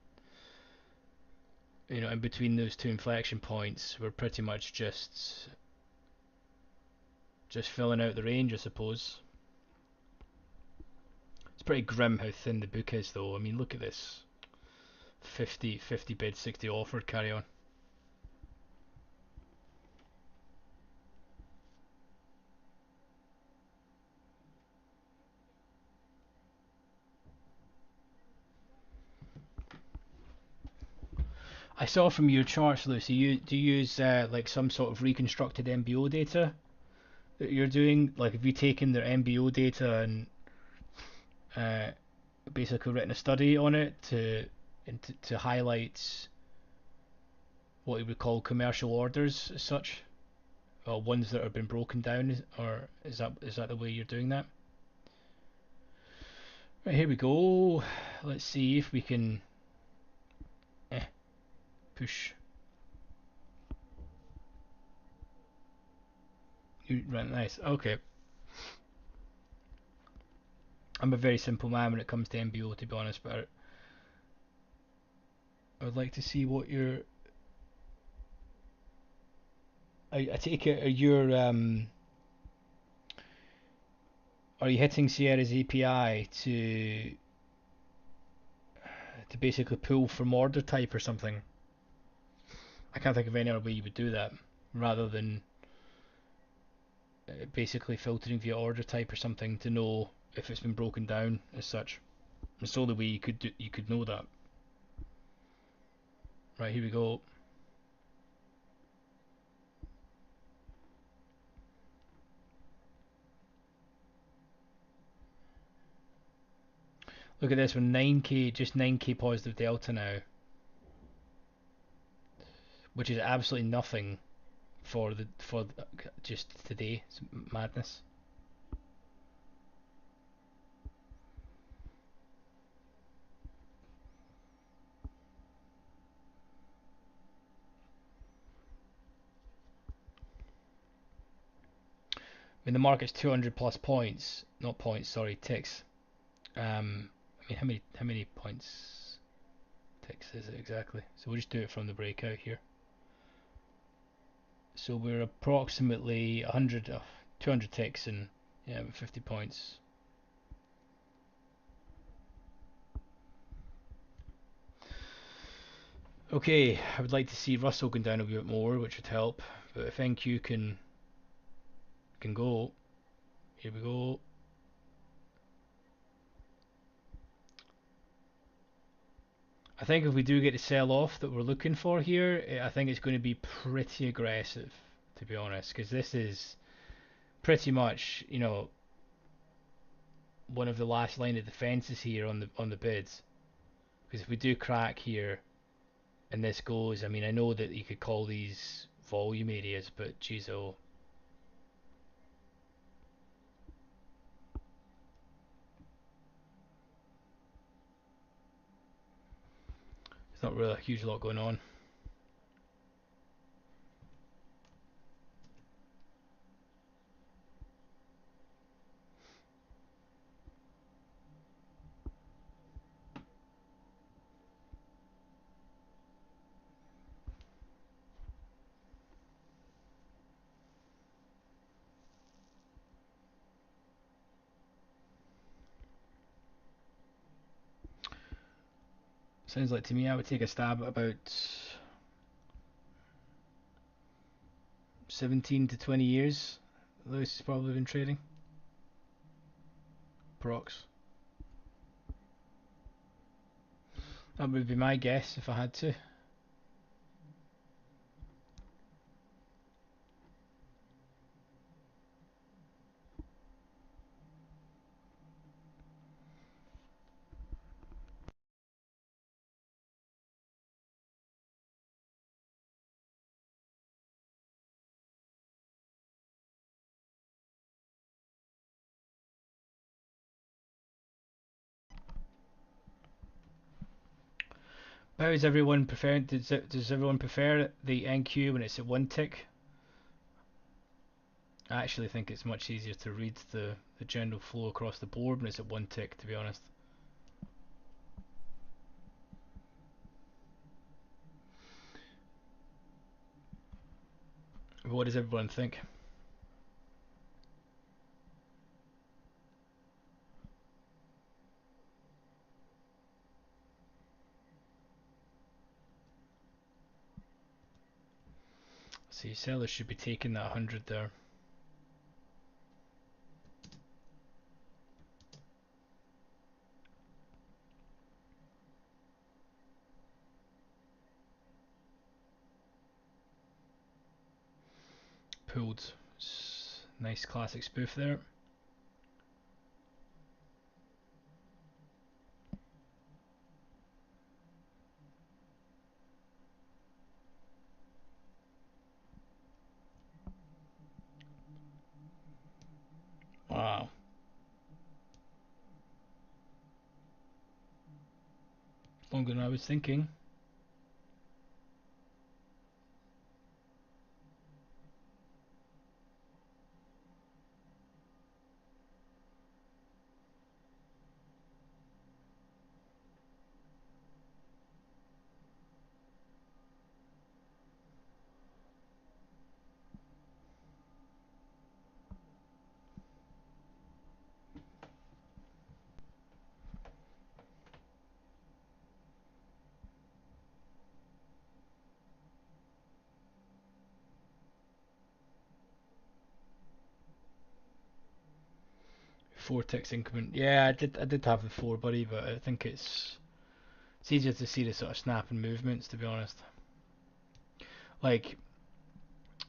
in between those two inflection points, we're pretty much just filling out the range, I suppose. It's pretty grim how thin the book is, though. I mean, look at this. 50 bid, 60 offered, carry on. I saw from your charts, Lucy, do you use like some sort of reconstructed MBO data that you're doing? Like, have you taken their MBO data and basically written a study on it to highlight what you would call commercial orders as such, or ones that have been broken down, or is that the way you're doing that? Right, here we go. Let's see if we can push. Right, nice. Okay. I'm a very simple man when it comes to MBO, to be honest, but I would like to see what your. I take it are you hitting Sierra's API to basically pull from order type or something? I can't think of any other way you would do that rather than basically filtering via order type or something to know if it's been broken down as such. It's the only way you could know that. Right, here we go. Look at this one, 9k, just 9k positive delta now, which is absolutely nothing for just today. It's madness. I mean, the market's 200 plus points, not points, sorry, ticks. I mean, how many points ticks is it exactly? So we'll just do it from the breakout here. So we're approximately 100, 200 ticks and 50 points. Okay, I would like to see Russell going down a bit more, which would help. But if NQ can go, here we go. I think if we do get the sell-off that we're looking for here, I think it's going to be pretty aggressive, to be honest, because this is pretty much, one of the last line of defenses here on the bids. Because if we do crack here, and this goes, I mean, I know that you could call these volume areas, but geez, oh, there's not really a huge lot going on. Sounds like to me I would take a stab at about 17 to 20 years. Lewis has probably been trading. Prox. That would be my guess if I had to. How is everyone preferring? Does everyone prefer the NQ when it's at one tick? I actually think it's much easier to read the general flow across the board when it's at one tick, to be honest. But what does everyone think? See, sellers should be taking that 100 there. Pulled. Nice classic spoof there. Wow. Longer than I was thinking. Four ticks increment. Yeah, I did have the four, buddy, but I think it's easier to see the sort of snapping movements, to be honest. Like,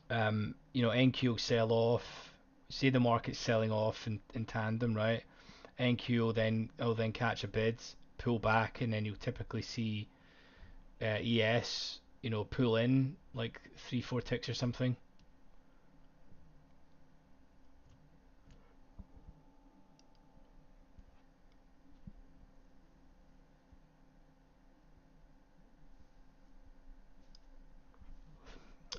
NQ will sell off. Say the market's selling off in tandem, right? NQ will then catch a bid, pull back, and then you'll typically see ES, pull in like 3-4 ticks or something.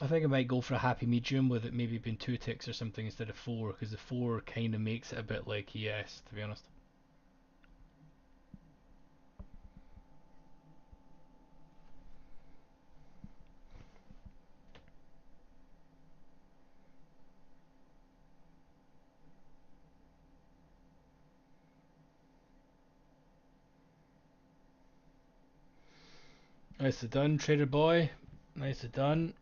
I think I might go for a happy medium with it maybe being 2 ticks or something instead of four, because the four kind of makes it a bit like ES, to be honest. Nicely done, trader boy. Nicely done.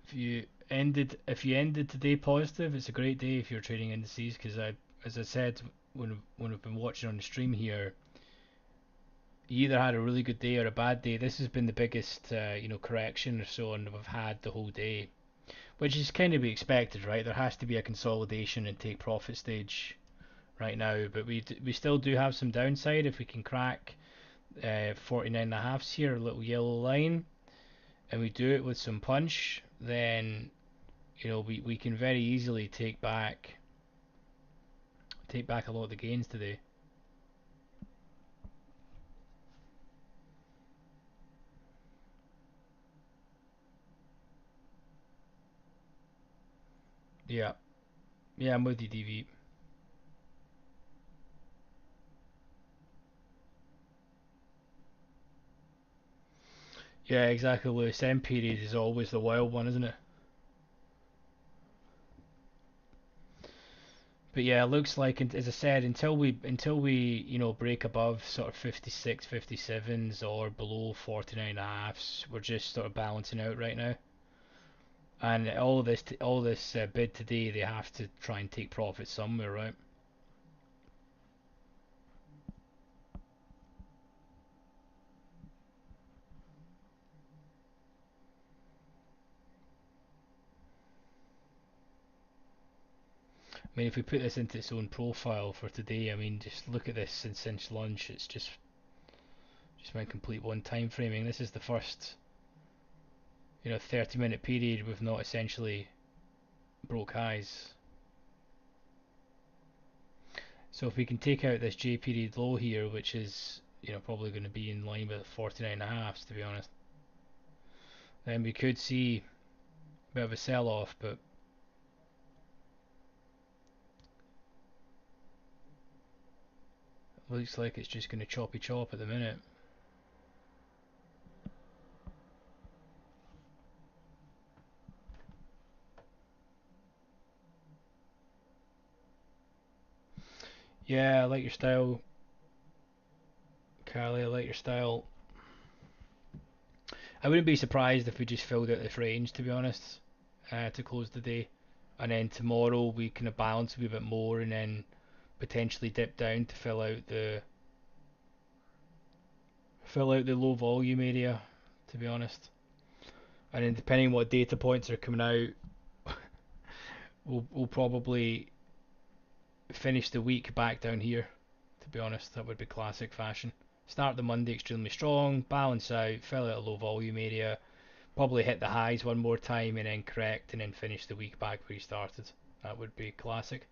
If you ended today positive, it's a great day if you're trading indices, because as I said when I've been watching on the stream here, you either had a really good day or a bad day. This has been the biggest correction or so on we've had the whole day, which is kind of be expected, right? There has to be a consolidation and take profit stage right now, but we still do have some downside if we can crack 49.5s here, a little yellow line, and we do it with some punch, then we can very easily take back a lot of the gains today. Yeah, yeah, I'm with you, DV. Yeah, exactly. Lewis, M period is always the wild one, isn't it? But yeah, it looks like, as I said, until we break above sort of 56, 57s or below 49.5s, we're just sort of balancing out right now. And all this bid today, they have to try and take profit somewhere, right? I mean, if we put this into its own profile for today, I mean, just look at this since lunch. It's just went complete one time framing. This is the first 30-minute period we've not essentially broke highs. So if we can take out this J period low here, which is probably going to be in line with 49.5s, to be honest. Then we could see a bit of a sell-off, but looks like it's just going to choppy chop at the minute. Yeah, I like your style, Carly. I like your style. I wouldn't be surprised if we just filled out this range, to be honest, to close the day, and then tomorrow we kind of balance a wee bit more, and then potentially dip down to fill out the low volume area, to be honest. And then depending on what data points are coming out, we'll probably finish the week back down here. To be honest, that would be classic fashion. Start the Monday extremely strong, balance out, fill out a low volume area, probably hit the highs one more time and then correct, and then finish the week back where you started. That would be classic.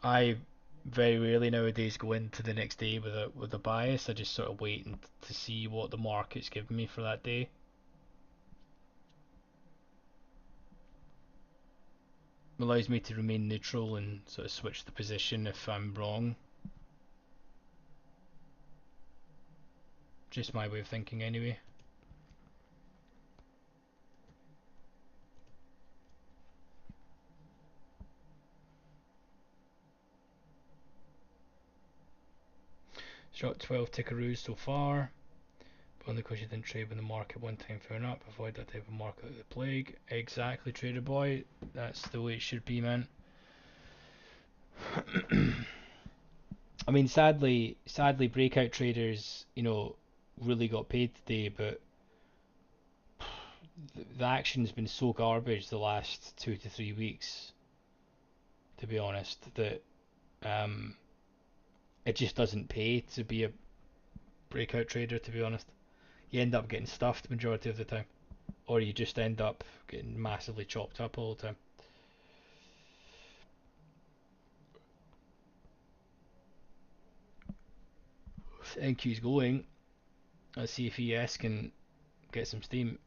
I very rarely nowadays go into the next day with a bias. I just sort of wait to see what the market's giving me for that day. Allows me to remain neutral and sort of switch the position if I'm wrong. Just my way of thinking anyway. Shot 12 tickaroos so far, but only because you didn't trade when the market one time fair enough. Avoid that type of market like the plague. Exactly, trader boy. That's the way it should be, man. I mean, sadly, breakout traders, really got paid today, but the action's been so garbage the last 2 to 3 weeks, to be honest, that um, it just doesn't pay to be a breakout trader, to be honest. You end up getting stuffed majority of the time, or you just end up getting massively chopped up all the time. NQ's going. Let's see if ES can get some steam.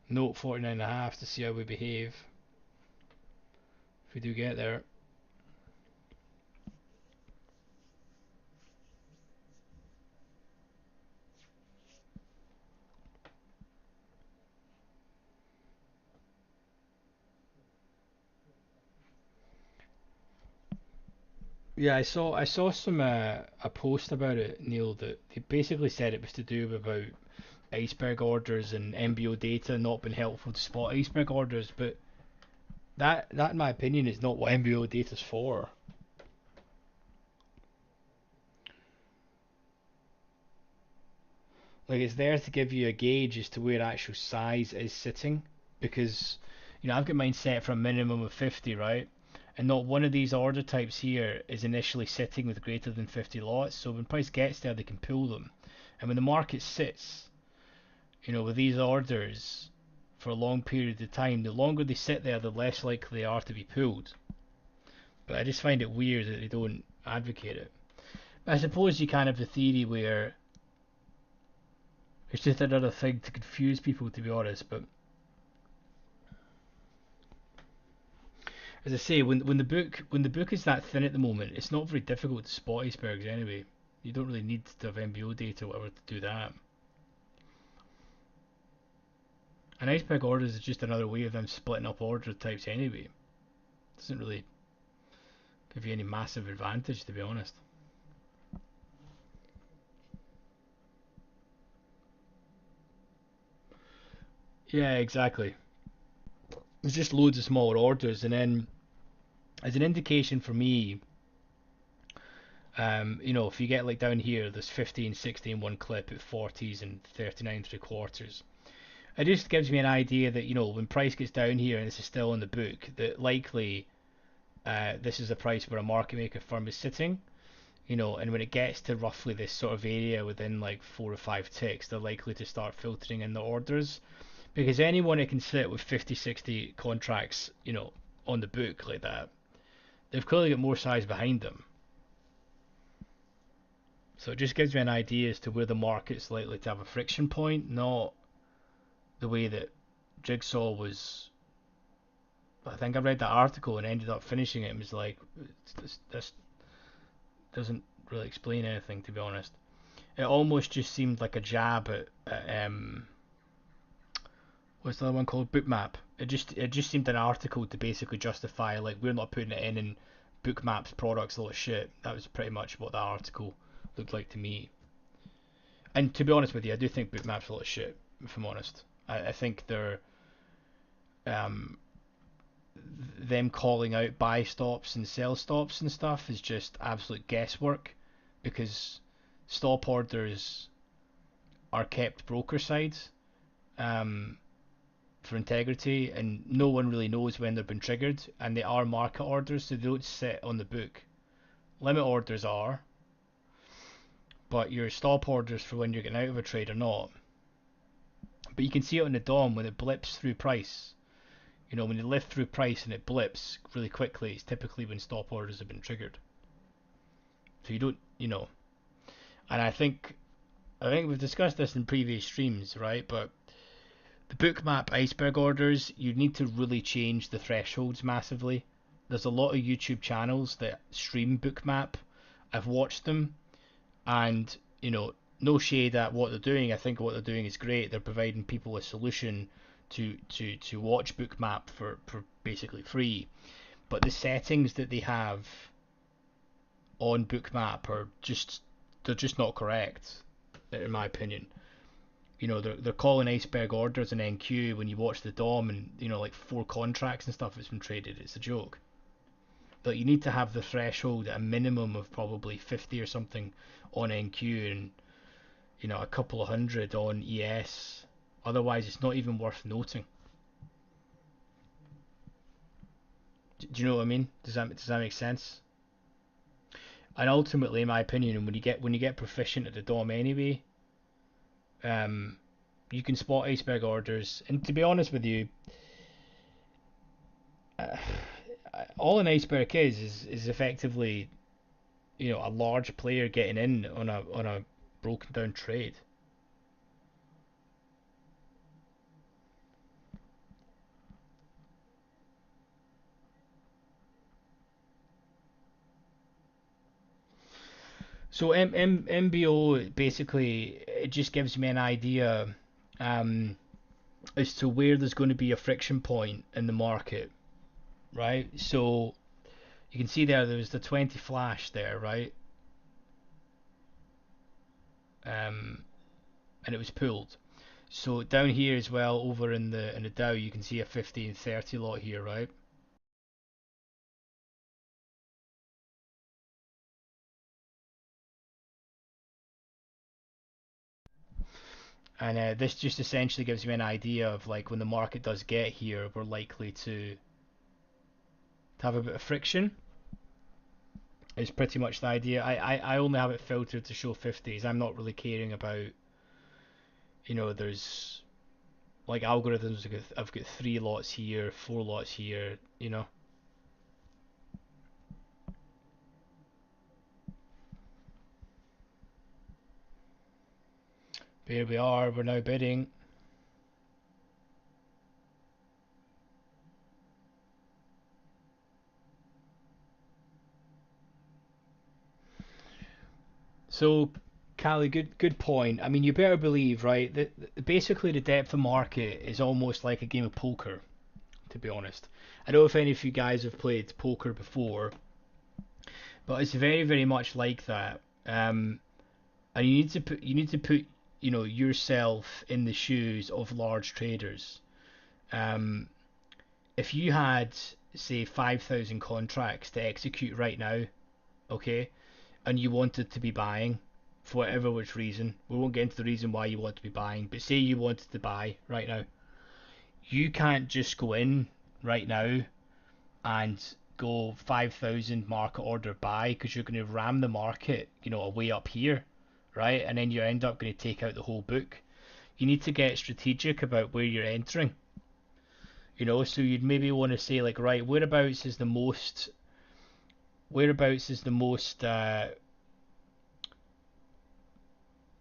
Note 49.5 to see how we behave if we do get there. Yeah, I saw some a post about it, Neil, that they basically said it was to do about iceberg orders and MBO data not being helpful to spot iceberg orders, but that in my opinion is not what MBO data's for. Like, it's there to give you a gauge as to where actual size is sitting, because I've got mine set for a minimum of 50, right? And not one of these order types here is initially sitting with greater than 50 lots, so when price gets there they can pull them. And when the market sits, with these orders for a long period of time, the longer they sit there, the less likely they are to be pulled. But I just find it weird that they don't advocate it. But I suppose you can have the theory where it's just another thing to confuse people, to be honest. But as I say, when the book is that thin at the moment, it's not very difficult to spot icebergs anyway. You don't really need to have MBO data or whatever to do that. An iceberg orders is just another way of them splitting up order types anyway. It doesn't really give you any massive advantage, to be honest. Yeah, exactly. It's just loads of smaller orders, and then as an indication for me, if you get like down here, there's 15, 16 one clip at 40s and 39 three quarters. It just gives me an idea that when price gets down here and this is still in the book, that likely this is a price where a market maker firm is sitting. And when it gets to roughly this sort of area within like 4 or 5 ticks, they're likely to start filtering in the orders, because anyone that can sit with 50, 60 contracts, on the book like that, they've clearly got more size behind them. So it just gives me an idea as to where the market's likely to have a friction point, not the way that Jigsaw was. I think I read that article and ended up finishing it and was like, this doesn't really explain anything, to be honest. It almost just seemed like a jab at what's the other one called? Bookmap. It just seemed an article to basically justify, like, we're not putting it in and Bookmap's products a lot of shit. That was pretty much what that article looked like to me. And to be honest with you, I do think Bookmap's a lot of shit, if I'm honest. I think they're um, them calling out buy stops and sell stops and stuff is just absolute guesswork, because stop orders are kept broker side, um, for integrity, and no one really knows when they've been triggered, and they are market orders, so they don't sit on the book. Limit orders are, but your stop orders for when you're getting out of a trade are not. But you can see it on the DOM when it blips through price. When you lift through price and it blips really quickly, it's typically when stop orders have been triggered. So you don't, and I think we've discussed this in previous streams, right? But the bookmap iceberg orders, you need to really change the thresholds massively. There's a lot of YouTube channels that stream bookmap. I've watched them, and no shade at what they're doing. I think what they're doing is great. They're providing people a solution to watch bookmap for basically free. But the settings that they have on bookmap they're just not correct, in my opinion. They're calling iceberg orders an NQ when you watch the DOM, and like 4 contracts and stuff that's been traded. It's a joke. But you need to have the threshold at a minimum of probably 50 or something on NQ, and a couple of hundred on ES. Otherwise, it's not even worth noting. Do you know what I mean? Does that make sense? And ultimately, in my opinion, when you get proficient at the DOM anyway, um, you can spot iceberg orders. And to be honest with you, uh, all an iceberg is effectively, a large player getting in on a broken down trade. So MBO basically, it just gives me an idea, um, as to where there's going to be a friction point in the market, right? So you can see there was the 20 flash there, right? Um, and it was pulled. So down here as well, over in the Dow, you can see a 50 and 30 lot here, right? And this just essentially gives me an idea of, like, when the market does get here, we're likely to have a bit of friction. Is pretty much the idea. I only have it filtered to show 50s. I'm not really caring about, there's like algorithms. I've got 3 lots here, 4 lots here. But here we are, we're now bidding. So, Callie, good point. I mean, you better believe, right, that basically the depth of market is almost like a game of poker, to be honest. I don't know if any of you guys have played poker before, but it's very, very much like that. And you need to put yourself in the shoes of large traders. Um, if you had, say, 5,000 contracts to execute right now, okay, and you wanted to be buying for whatever which reason, we won't get into the reason why you want to be buying, but say you wanted to buy right now, you can't just go in right now and go 5,000 market order buy because you're going to ram the market, away up here, right? And then you end up going to take out the whole book. You need to get strategic about where you're entering. So you'd maybe want to say like, right, whereabouts is the most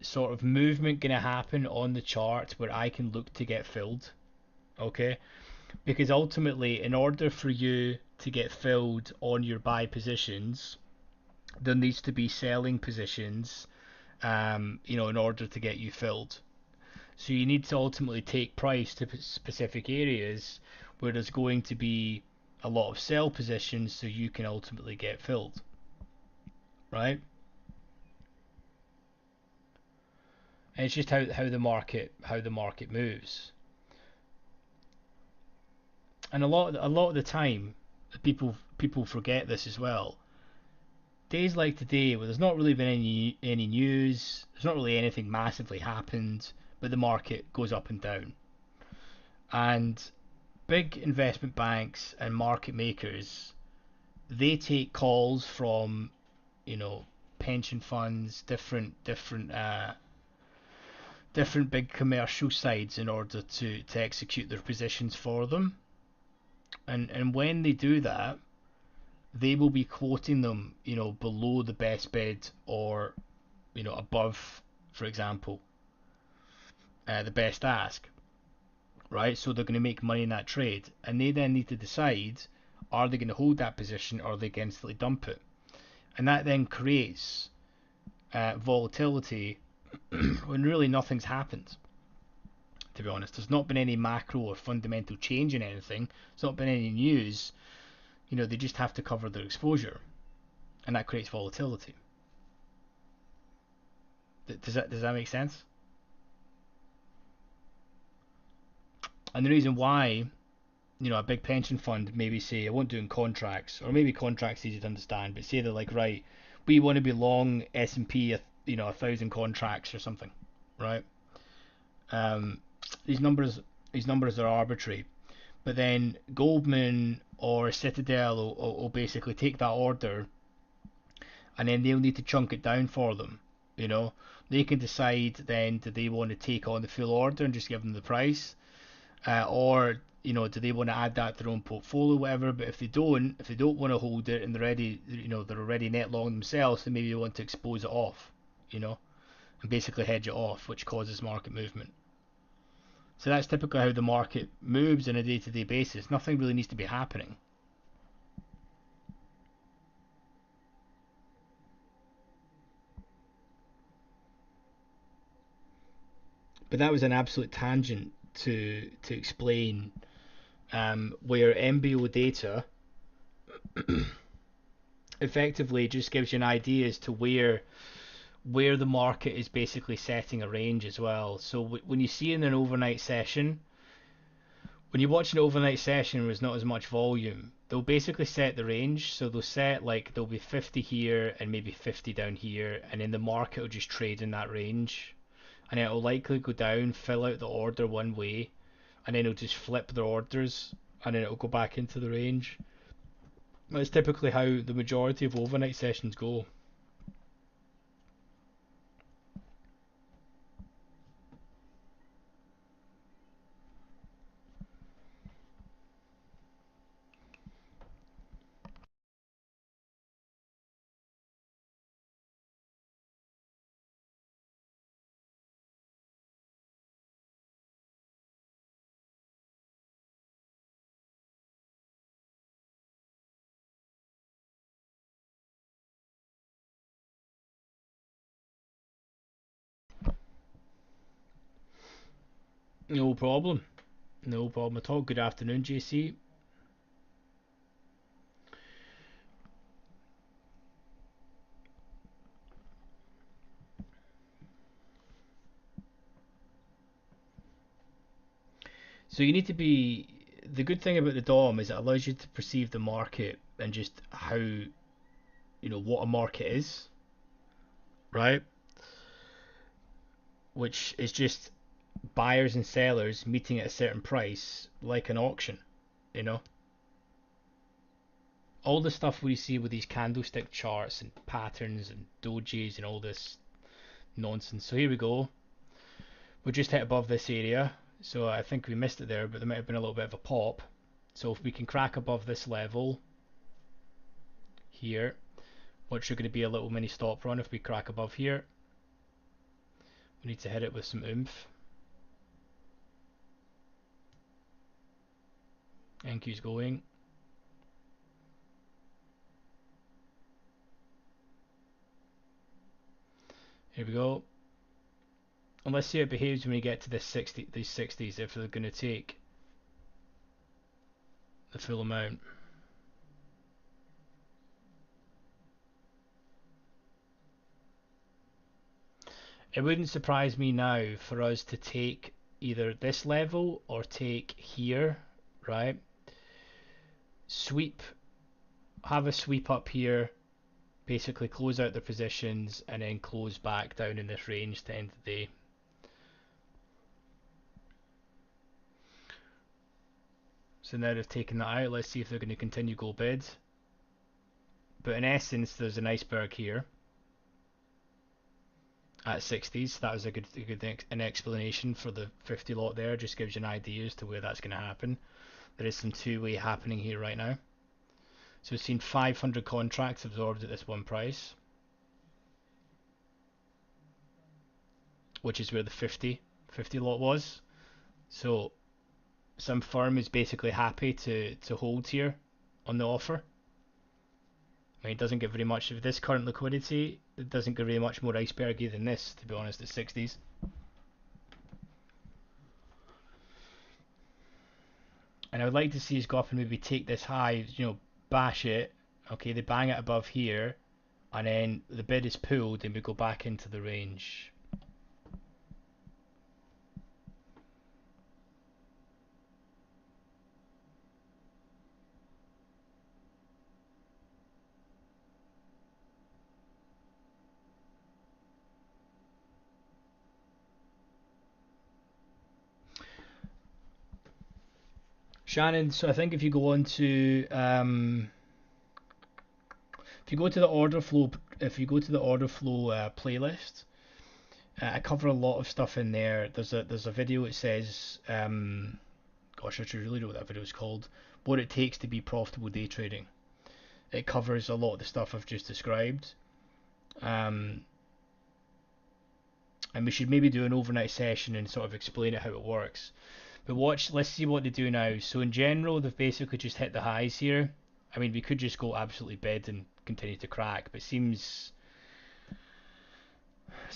sort of movement going to happen on the chart where I can look to get filled. Okay, because ultimately, in order for you to get filled on your buy positions, there needs to be selling positions, in order to get you filled. So you need to ultimately take price to specific areas where there's going to be a lot of sell positions, so you can ultimately get filled, right? And it's just how the market moves. And a lot of the time, people forget this as well. Days like today, where there's not really been any news, there's not really anything massively happened, but the market goes up and down. And big investment banks and market makers, they take calls from, you know, pension funds, different big commercial sides in order to execute their positions for them. And when they do that, they will be quoting them, below the best bid, or above, for example, the best ask, right? So they're going to make money in that trade, and they then need to decide, are they going to hold that position or are they going to instantly dump it? And that then creates volatility when really nothing's happened. To be honest, there's not been any macro or fundamental change in anything. There's not been any news. They just have to cover their exposure, and that creates volatility. Does that make sense? And the reason why, a big pension fund maybe say, I won't do in contracts, or maybe contracts easy to understand, but say they're like, right, we want to be long S&P, 1,000 contracts or something, right? Um, these numbers are arbitrary, but then Goldman or Citadel will basically take that order, and then they'll need to chunk it down for them. You know, they can decide then, do they want to take on the full order and just give them the price, or do they want to add that to their own portfolio, whatever. But if they don't want to hold it, and they're already net long themselves, then maybe they want to expose it off, you know, and basically hedge it off, which causes market movement. So that's typically how the market moves on a day-to-day basis. Nothing really needs to be happening. But that was an absolute tangent to explain, where MBO data effectively just gives you an idea as to where the market is basically setting a range as well. So when you see in an overnight session, when you watch an overnight session where there's not as much volume, they'll basically set the range. So they'll set, like, there'll be 50 here and maybe 50 down here, and then the market will just trade in that range, and then it'll likely go down, fill out the order one way, and then it'll just flip their orders, and then it'll go back into the range. That's typically how the majority of overnight sessions go. No problem. No problem at all. Good afternoon, JC. So you need to be. The good thing about the DOM is it allows you to perceive the market and just how, what a market is, right? Which is just buyers and sellers meeting at a certain price, like an auction, you know? all the stuff we see with these candlestick charts and patterns and dojis and all this nonsense. So here we go. We just hit above this area. So I think we missed it there, but there might have been a little bit of a pop. So if we can crack above this level here, which are going to be a little mini stop run, if we crack above here, we need to hit it with some oomph. NQ's going. Here we go. And let's see how it behaves when we get to this these 60s, if they're going to take the full amount. It wouldn't surprise me now for us to take either this level or take here, right? Sweep, have a sweep up here, basically close out their positions and then close back down in this range to end the day. So now they've taken that out, let's see if they're going to continue go bid. But in essence, there's an iceberg here at 60s. That was a good an explanation for the 50 lot there. Just gives you an idea as to where that's going to happen. There is some two-way happening here right now. So we've seen 500 contracts absorbed at this one price, which is where the 50 lot was. So some firm is basically happy to hold here on the offer. I mean, it doesn't get very much of this current liquidity. It doesn't get very much more icebergy than this, to be honest, at 60s. And I would like to see us go up and maybe take this high, you know, bash it. Okay, they bang it above here, and then the bid is pulled, and we go back into the range. Shannon, so I think if you go on to if you go to the OrderFlow playlist, I cover a lot of stuff in there. There's a video. It says, gosh, I should really know what that video is called. What it takes to be profitable day trading. It covers a lot of the stuff I've just described. And we should maybe do an overnight session and sort of explain it how it works. But let's see what they do now. So in general, they've basically just hit the highs here. I mean, we could just go absolutely bid and continue to crack, but seems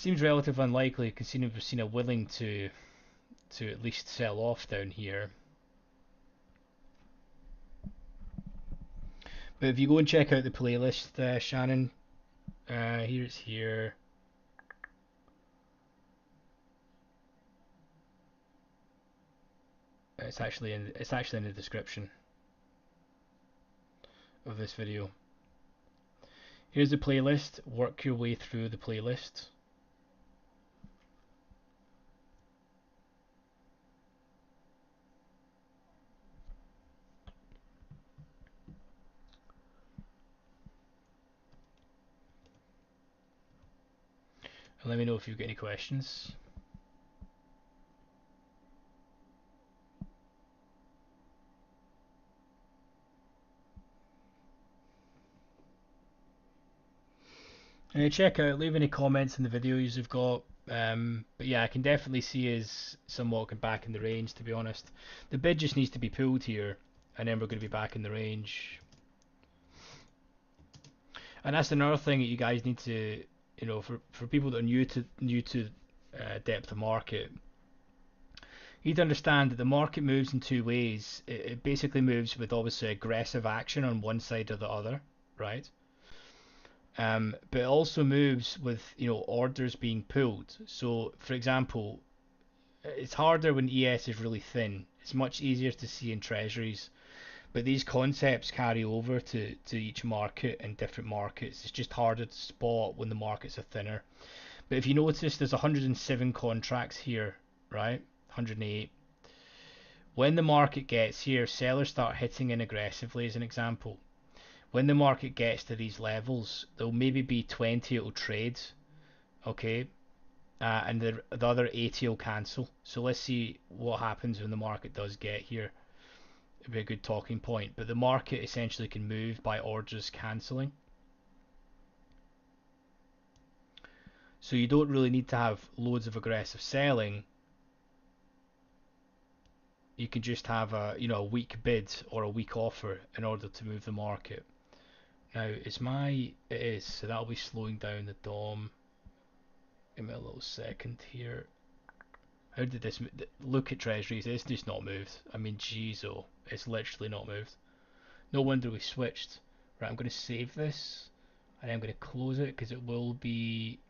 relatively unlikely considering we've seen a willing to at least sell off down here. But if you go and check out the playlist, Shannon, here's here. It's actually in the description of this video. Here's the playlist. Work your way through the playlist. And let me know if you've got any questions. Check out, leave any comments in the videos you've got. But yeah, I can definitely see us somewhat back in the range, to be honest. The bid just needs to be pulled here, and then we're going to be back in the range. And that's another thing that you guys need to, you know, for people that are new to depth of market, you need to understand that the market moves in two ways. It basically moves with obviously aggressive action on one side or the other, right? But it also moves with, you know, orders being pulled. So for example, it's harder when ES is really thin. It's much easier to see in treasuries, but these concepts carry over to each market and different markets. It's just harder to spot when the markets are thinner. But if you notice, there's 107 contracts here, right? 108. When the market gets here, sellers start hitting in aggressively, as an example. When the market gets to these levels, there'll maybe be 20 it'll trade, okay, and the other 80 will cancel. So let's see what happens when the market does get here. It'd be a good talking point. But the market essentially can move by orders cancelling. So you don't really need to have loads of aggressive selling. You can just have a weak bid or a weak offer in order to move the market. Now it is, so that'll be slowing down the DOM. Give me a little second here. How did this look at treasuries? It's just not moved. I mean, jeez, oh, it's literally not moved. No wonder we switched. Right, I'm going to save this and I'm going to close it because it will be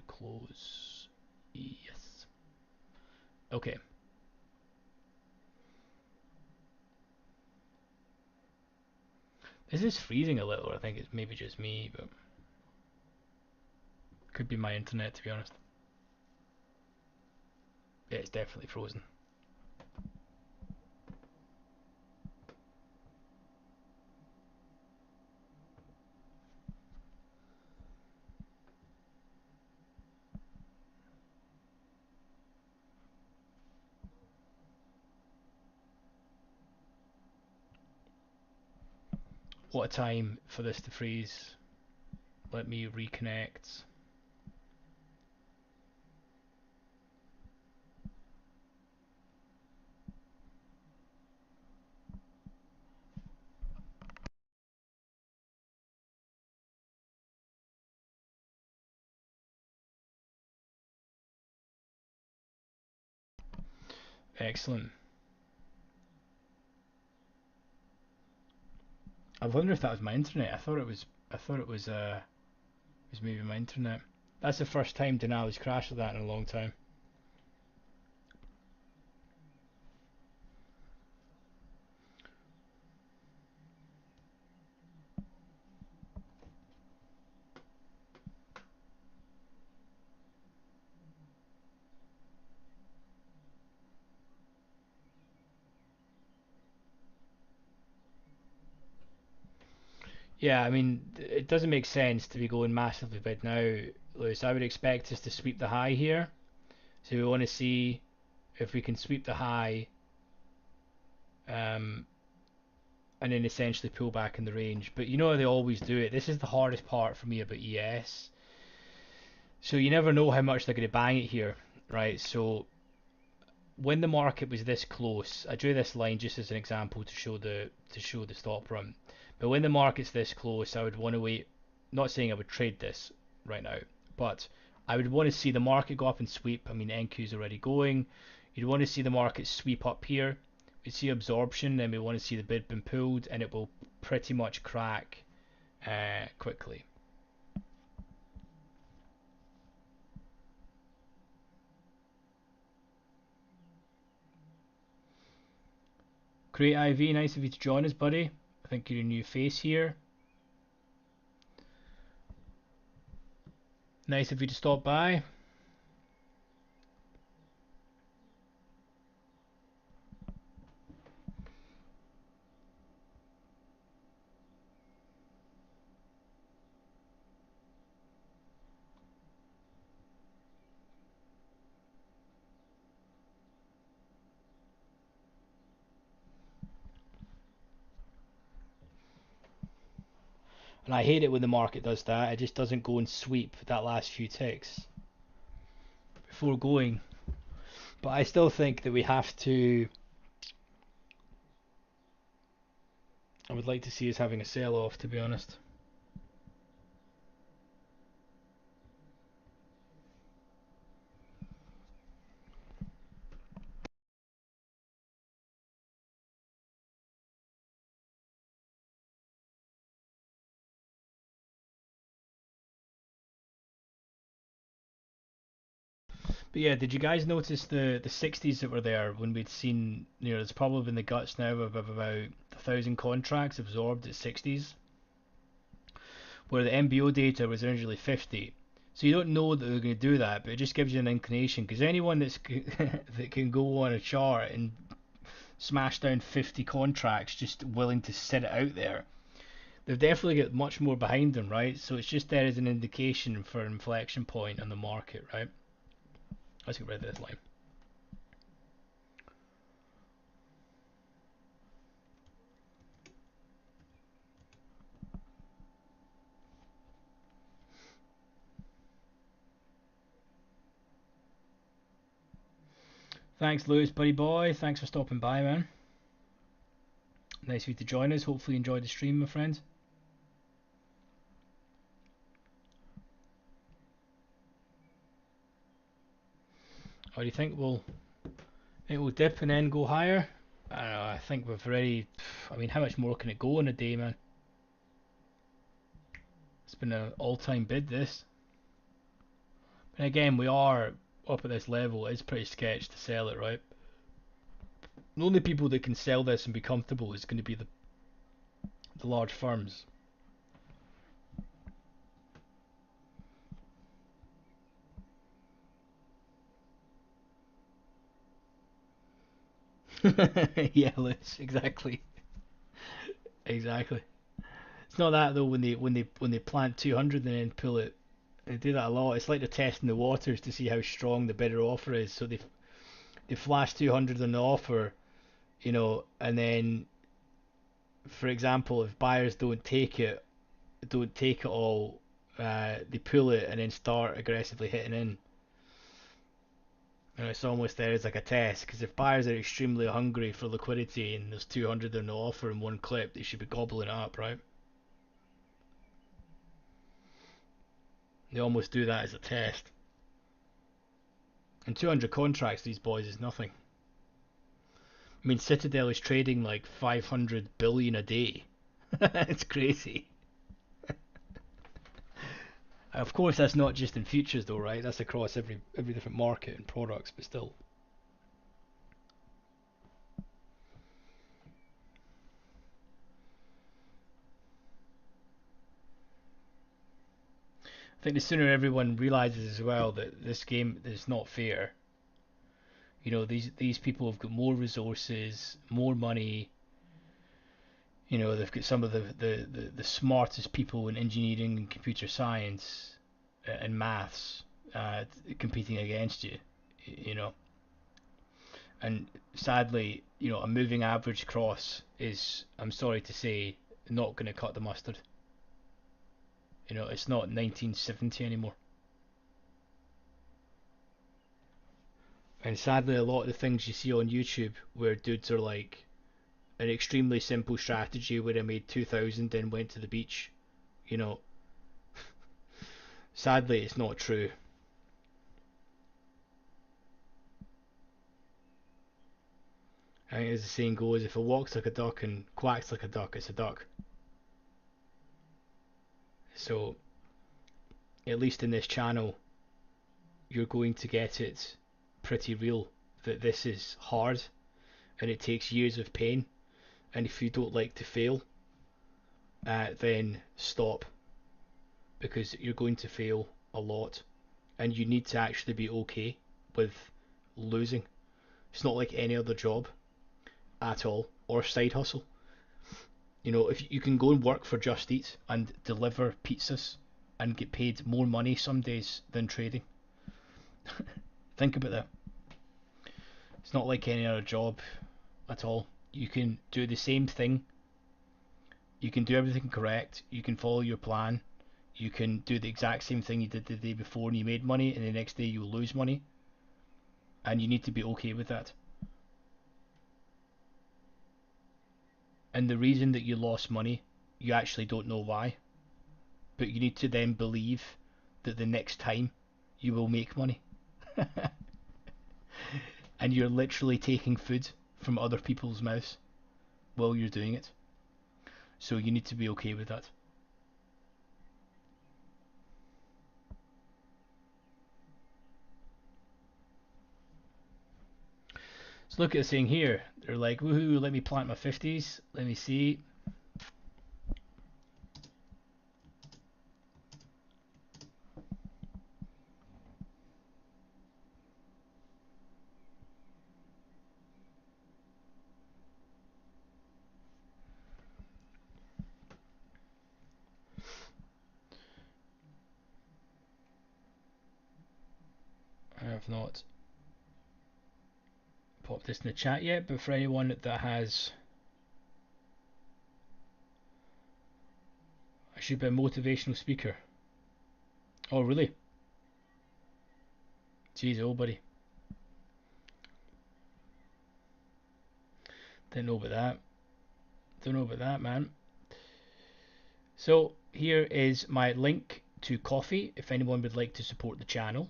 close. Yes. Okay. This is freezing a little. I think it's maybe just me, but could be my internet, to be honest. Yeah, it's definitely frozen. What a time for this to freeze. Let me reconnect. Excellent. I wonder if that was my internet. I thought it was. It was maybe my internet. That's the first time Denali's crashed with that in a long time. Yeah, I mean, it doesn't make sense to be going massively bid now, Lewis. I would expect us to sweep the high here. So we want to see if we can sweep the high, um, and then essentially pull back in the range. But you know how they always do it. This is the hardest part for me about ES. So you never know how much they're going to bang it here, right? So when the market was this close, I drew this line just as an example to show the stop run. But when the market's this close, I would want to wait. Not saying I would trade this right now, but I would want to see the market go up and sweep. I mean, NQ is already going. You'd want to see the market sweep up here. We see absorption, then we want to see the bid been pulled, and it will pretty much crack quickly. Great IV, nice of you to join us, buddy. I think you're a new face here. Nice of you to stop by. And I hate it when the market does that. It just doesn't go and sweep that last few ticks before going. But I still think that we have to. I would like to see us having a sell off, to be honest. But yeah, did you guys notice the 60s that were there when we'd seen, there's probably been the guts now of about 1,000 contracts absorbed at 60s, where the MBO data was originally 50. So you don't know that they're going to do that, but it just gives you an inclination, because anyone that can go on a chart and smash down 50 contracts just willing to sit it out there, they've definitely got much more behind them, right? So it's just there as an indication for an inflection point on the market, right? Let's get rid of this line. Thanks, Lewis, buddy boy. Thanks for stopping by, man. Nice of you to join us. Hopefully you enjoyed the stream, my friend. How do you think it will dip and then go higher? I don't know, I think we've already. I mean, how much more can it go in a day, man? It's been an all-time bid, this. And again, we are up at this level. It's pretty sketch to sell it, right? The only people that can sell this and be comfortable is going to be the large firms. Yeah, Liz, exactly, exactly. It's not that though. When they plant 200 and then pull it, they do that a lot. It's like they're testing the waters to see how strong the bidder offer is. So they flash 200 on the offer, and then, for example, if buyers don't take it all, they pull it and then start aggressively hitting in. And it's almost there as like a test, because if buyers are extremely hungry for liquidity and there's 200 on the offer in one clip, they should be gobbling it up, right? They almost do that as a test. And 200 contracts, these boys, is nothing. I mean, Citadel is trading like 500 billion a day. It's crazy. Of course, that's not just in futures, though, right? That's across every different market and products, but still. I think the sooner everyone realizes as well that this game is not fair. These people have got more resources, more money. They've got some of the smartest people in engineering and computer science and maths competing against you. You know, and sadly, a moving average cross is, I'm sorry to say, not going to cut the mustard. It's not 1970 anymore. And sadly, a lot of the things you see on YouTube where dudes are like, an extremely simple strategy where I made 2,000 and went to the beach, you know, sadly, it's not true. I think as the saying goes, if it walks like a duck and quacks like a duck, it's a duck. So, at least in this channel, you're going to get it pretty real that this is hard and it takes years of pain. And if you don't like to fail, then stop, because you're going to fail a lot and you need to actually be okay with losing. It's not like any other job at all, or side hustle. If you can go and work for Just Eat and deliver pizzas and get paid more money some days than trading. Think about that. It's not like any other job at all. You can do the same thing. You can do everything correct. You can follow your plan. You can do the exact same thing you did the day before and you made money, and the next day you will lose money. And you need to be okay with that. And the reason that you lost money, you actually don't know why. But you need to then believe that the next time you will make money. And you're literally taking food from other people's mouths while you're doing it. So you need to be okay with that. So look at the thing here. They're like, woohoo, let me plant my 50s. Let me see. I've not popped this in the chat yet, but for anyone that has, I should be a motivational speaker. Oh, really? Jeez, oh, buddy. Didn't know about that. Don't know about that, man. So here is my link to Coffee. If anyone would like to support the channel,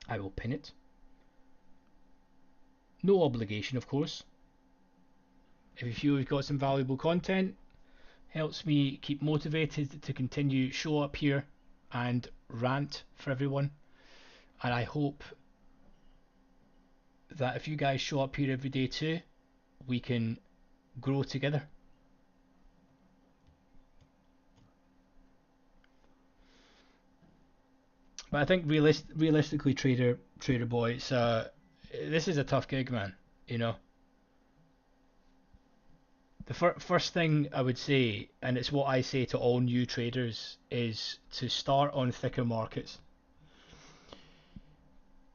I will pin it. No obligation, of course. If you feel we've got some valuable content, helps me keep motivated to continue show up here and rant for everyone. And I hope that if you guys show up here every day too, we can grow together. But I think realistically, trader boy, this is a tough gig, man. You know, the first thing I would say, and it's what I say to all new traders, is to start on thicker markets.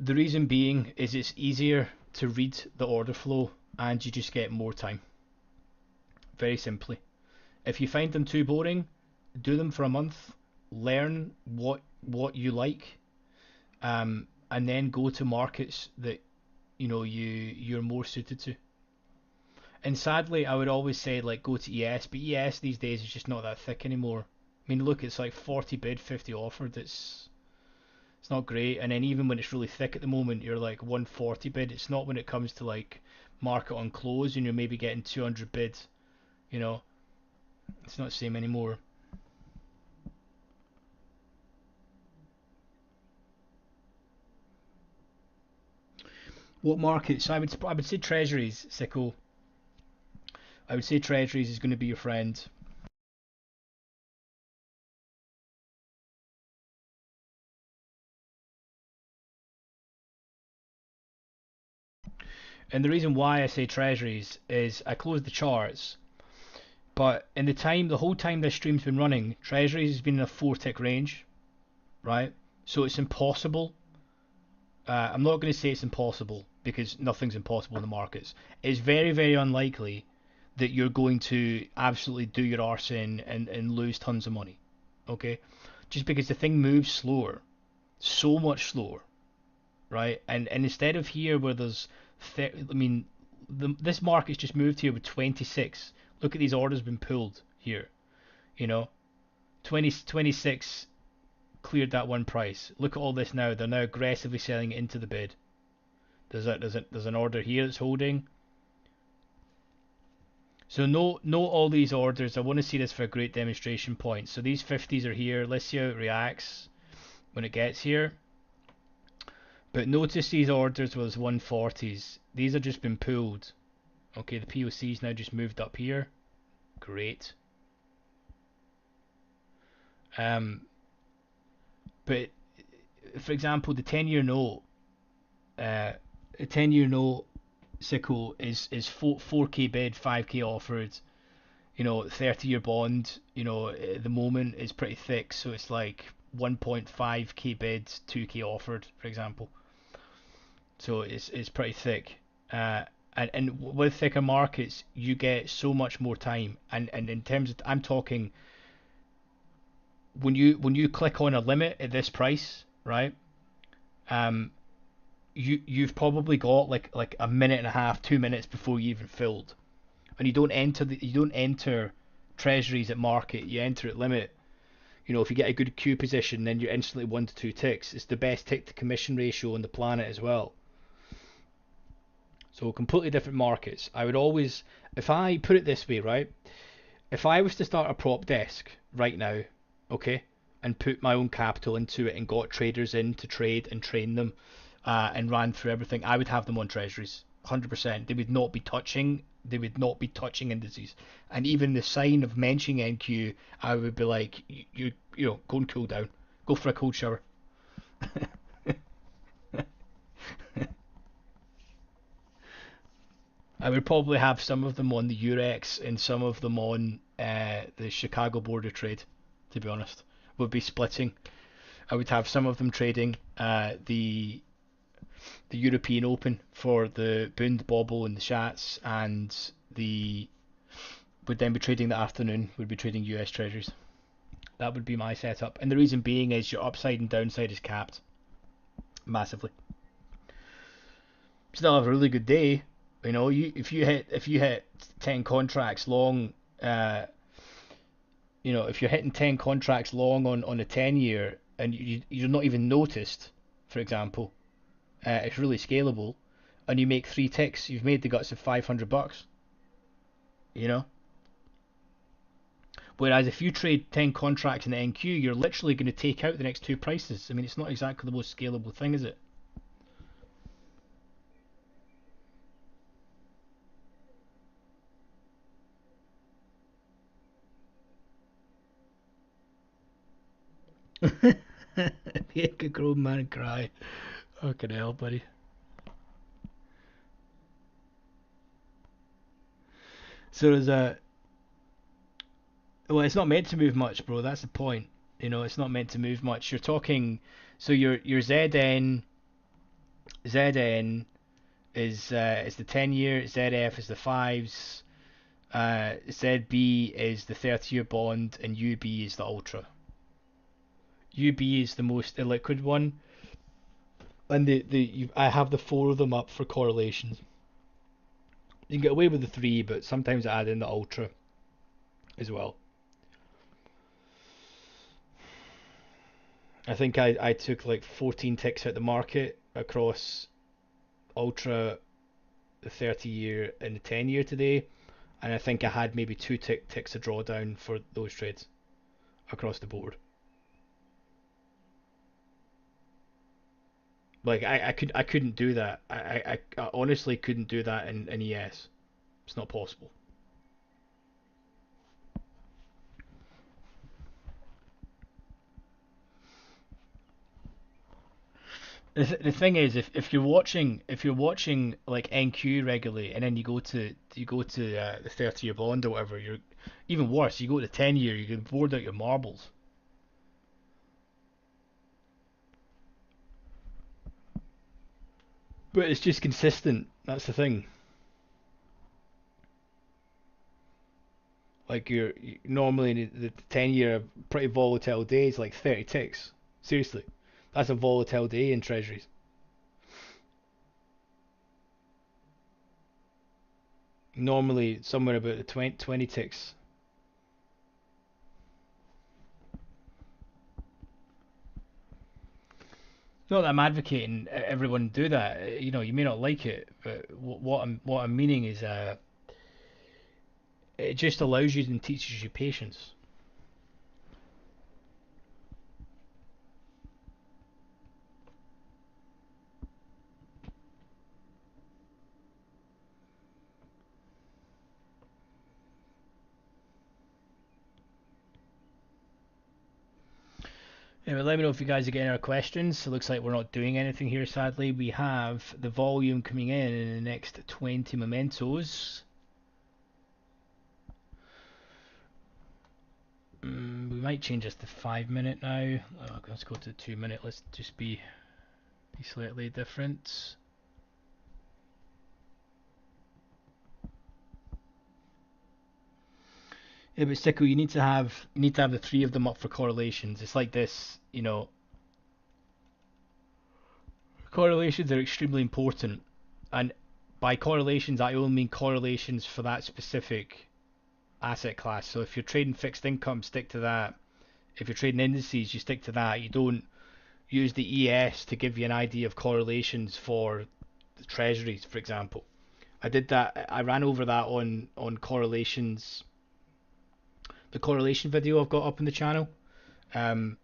The reason being is it's easier to read the order flow and you just get more time. Very simply. If you find them too boring, do them for a month, learn what you like, and then go to markets that you're more suited to. And sadly, I would always say like go to ES, but ES these days is just not that thick anymore. I mean, look, it's like 40 bid, 50 offered. It's not great. And then even when it's really thick at the moment, you're like 140 bid. It's not when it comes to like market on close and you're maybe getting 200 bid. You know, it's not the same anymore. What markets? I would say treasuries, Sicko. I would say treasuries is going to be your friend. And the reason why I say treasuries is I closed the charts, but in the whole time this stream's been running, treasuries has been in a 4 tick range, right? So it's impossible. I'm not going to say it's impossible because nothing's impossible in the markets. It's very, very unlikely that you're going to absolutely do your arse in and lose tons of money, okay? Just because the thing moves slower, so much slower, right? And instead of here where there's, this market's just moved here with 26. Look at these orders been pulled here, you know, 26 cleared that one price. Look at all this now. They're now aggressively selling it into the bid. There's an order here that's holding. So note all these orders. I want to see this for a great demonstration point. So these 50s are here. Let's see how it reacts when it gets here. But notice these orders was 140s. These have just been pulled. Okay, the POC's now just moved up here. Great. But for example, the 10-year note, a 10-year note, Sicko is 4K bid, 5K offered. You know, 30-year bond, you know, at the moment is pretty thick, so it's like 1.5K bid, 2K offered, for example. So it's pretty thick. And with thicker markets, you get so much more time. And in terms of, I'm talking, when you click on a limit at this price, right? You've probably got like a minute and a half, 2 minutes before you even filled, and you don't enter treasuries at market. You enter at limit. You know, if you get a good queue position, then you're instantly 1 to 2 ticks. It's the best tick to commission ratio on the planet as well. So completely different markets. I would always, if I put it this way, right? If I was to start a prop desk right now, okay, and put my own capital into it and got traders in to trade and train them, and ran through everything, I would have them on treasuries, 100%. They would not be touching. They would not be touching indices. And even the sign of mentioning NQ, I would be like, you know, go and cool down, go for a cold shower. I would probably have some of them on the Eurex and some of them on the Chicago Board of Trade, to be honest. Would be splitting. I would have some of them trading the European Open for the Bund, Bobble, and the Shats, and the would then be trading the afternoon. Would be trading US Treasuries. That would be my setup, and the reason being is your upside and downside is capped massively. Still have a really good day. You know, if you hit 10 contracts long, if you're hitting 10 contracts long on a 10 year and you're not even noticed, for example, it's really scalable, and you make 3 ticks, you've made the guts of $500. You know. Whereas if you trade 10 contracts in the NQ, you're literally going to take out the next 2 prices. I mean, it's not exactly the most scalable thing, is it? Make a grown man cry. Fucking hell, buddy. So there's a. Well, it's not meant to move much, bro. That's the point. You know, it's not meant to move much. You're talking. So your ZN is the 10 year. ZF is the fives. ZB is the 30-year bond, and UB is the ultra. UB is the most illiquid one, and I have the 4 of them up for correlations. You can get away with the 3, but sometimes I add in the ultra as well. I think I took like 14 ticks out the market across ultra, the 30-year, and the 10-year today, and I think I had maybe 2 ticks of drawdown for those trades across the board. Like I couldn't do that. I honestly couldn't do that in ES. It's not possible. The thing is, if you're watching like NQ regularly, and then you go to the 30-year bond or whatever, you're even worse. You go to the 10-year, you can board out your marbles. But it's just consistent. That's the thing. Like normally the 10-year pretty volatile days, like 30 ticks. Seriously, that's a volatile day in treasuries. Normally somewhere about the 20 ticks. Not that I'm advocating everyone do that. You know, you may not like it, but what I'm meaning is, it just allows you and teaches you patience. Anyway, let me know if you guys are getting our questions. It looks like we're not doing anything here, sadly. We have the volume coming in the next 20 mementos. We might change this to 5 minute now. Let's go to 2 minute. Let's just be slightly different. Yeah, but Sicko, you need to have the 3 of them up for correlations. It's like this, you know. Correlations are extremely important, and by correlations I only mean correlations for that specific asset class. So if you're trading fixed income, stick to that. If you're trading indices, you stick to that. You don't use the ES to give you an idea of correlations for the treasuries, for example. I did that. I ran over that on correlations. The correlation video I've got up on the channel. Um,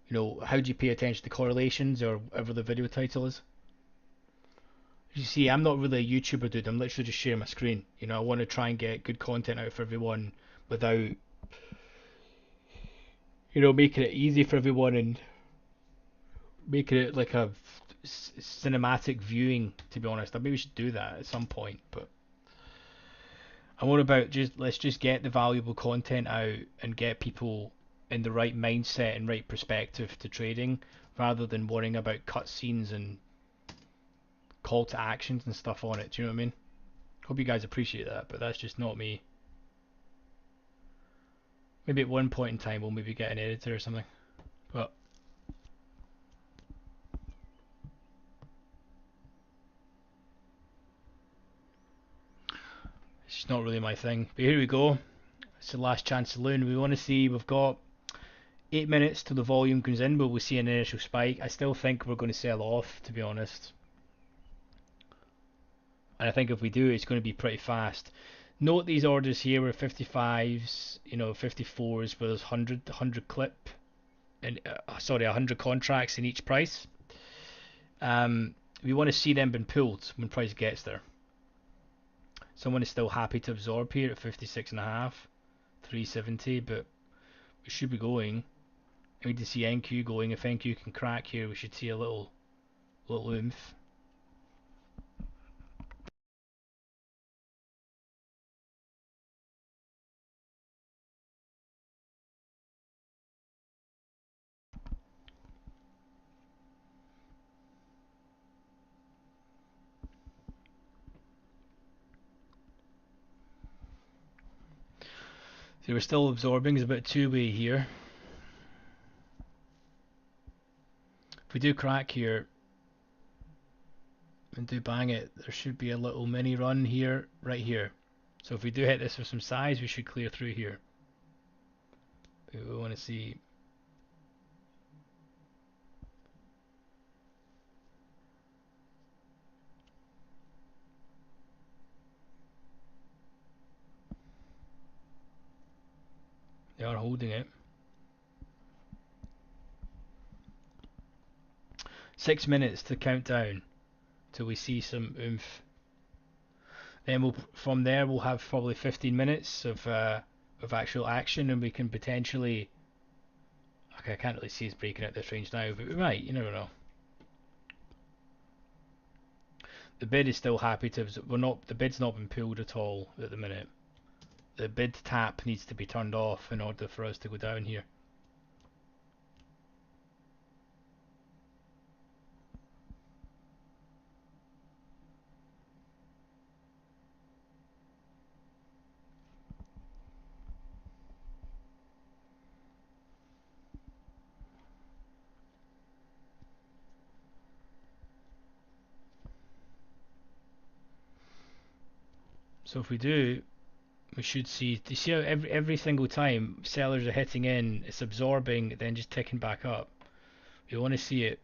how do you pay attention to correlations, or whatever the video title is. You see, I'm not really a YouTuber, dude. I'm literally just sharing my screen. I want to try and get good content out for everyone without, making it easy for everyone and making it like a cinematic viewing. To be honest, I maybe should do that at some point. But I'm all about let's just get the valuable content out and get people in the right mindset and right perspective to trading, rather than worrying about cutscenes and call to actions and stuff on it. Do you know what I mean? Hope you guys appreciate that, but that's just not me. Maybe at one point in time we'll maybe get an editor or something, but it's just not really my thing. But here we go. It's the last chance saloon. We want to see, we've got 8 minutes till the volume comes in, but we'll see an initial spike. I still think we're going to sell off, to be honest. And I think if we do, it's going to be pretty fast. Note these orders here were 55s, 54s, where there's 100 clip, and sorry, 100 contracts in each price. We want to see them being pulled when price gets there. Someone is still happy to absorb here at 56.5, 370, but we should be going. I need to see NQ going. If NQ can crack here, we should see a little oomph. So we're still absorbing. It's about two-way here. If we do crack here and do bang it, there should be a little mini run here, right here. So if we do hit this with some size, we should clear through here. But we want to see. They are holding it. 6 minutes to count down till we see some oomph. Then from there we'll have probably 15 minutes of actual action, and we can potentially. Okay, I can't really see us breaking out this range now, but we might. You never know. The bid is still happy to. The bid's not been pulled at all at the minute. The bid tap needs to be turned off in order for us to go down here. So if we do, we should see. Do you see how every single time sellers are hitting in, it's absorbing, then just ticking back up. We want to see it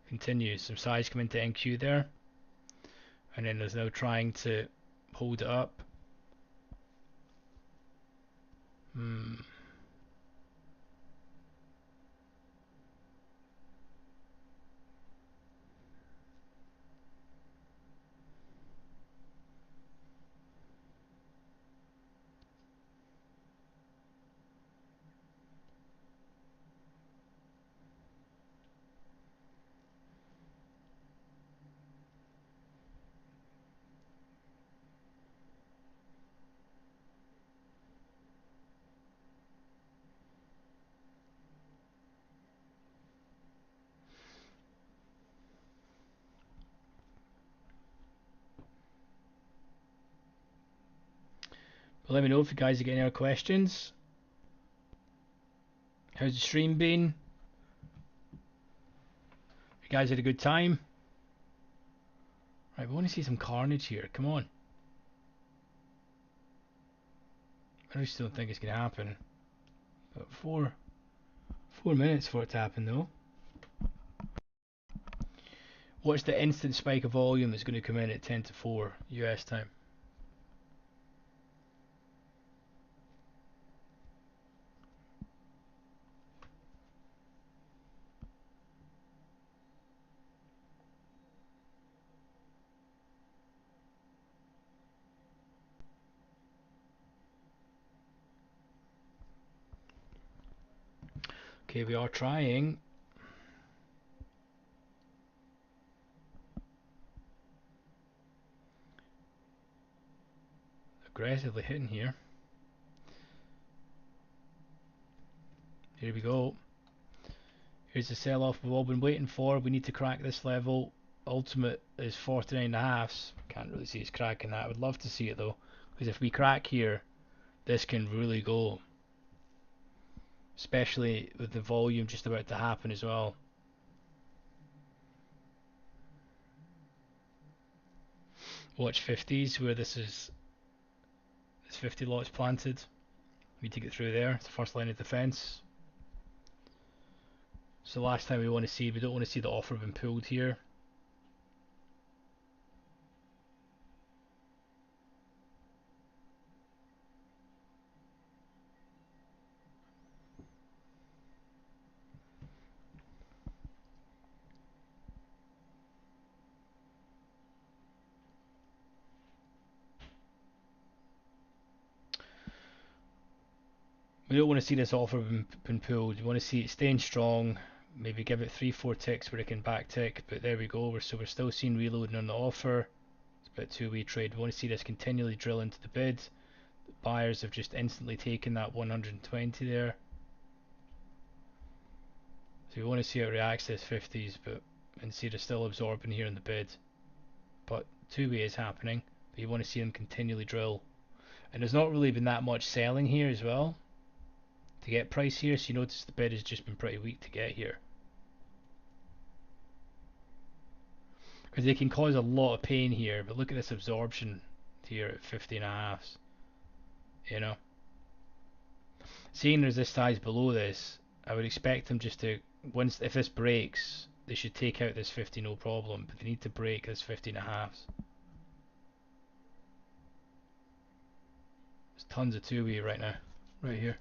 continue. Some size come into NQ there, and then there's now trying to hold it up. But let me know if you guys are getting any questions. How's the stream been? You guys had a good time? Right, we want to see some carnage here. Come on. I just don't think it's going to happen. But 4 minutes for it to happen though. What's the instant spike of volume that's going to come in at 10 to 4 US time? Okay, we are trying. Aggressively hitting here. Here we go. Here's the sell-off we've all been waiting for. We need to crack this level. Ultimate is 49.5. Can't really see us cracking that. I would love to see it though, because if we crack here, this can really go. Especially with the volume just about to happen as well. Watch 50s where this 50 lots planted. We need to get through there. It's the first line of defense. So last time we don't want to see the offer being pulled here. We don't want to see this offer being pulled. We want to see it staying strong. Maybe give it 3-4 ticks where it can back tick. But there we go. We're still seeing reloading on the offer. It's a bit two-way trade. We want to see this continually drill into the bid. The buyers have just instantly taken that 120 there. So we want to see how it reacts to this 50s, and see it still absorbing here in the bid. But two-way is happening. But you want to see them continually drill. And there's not really been that much selling here as well to get price here, so you notice the bid has just been pretty weak to get here. Because they can cause a lot of pain here, but look at this absorption here at 50.5. You know, seeing there's this size below this, I would expect them just to, once, if this breaks, they should take out this 50 no problem, but they need to break this 50.5. There's tons of two-way right now, right here.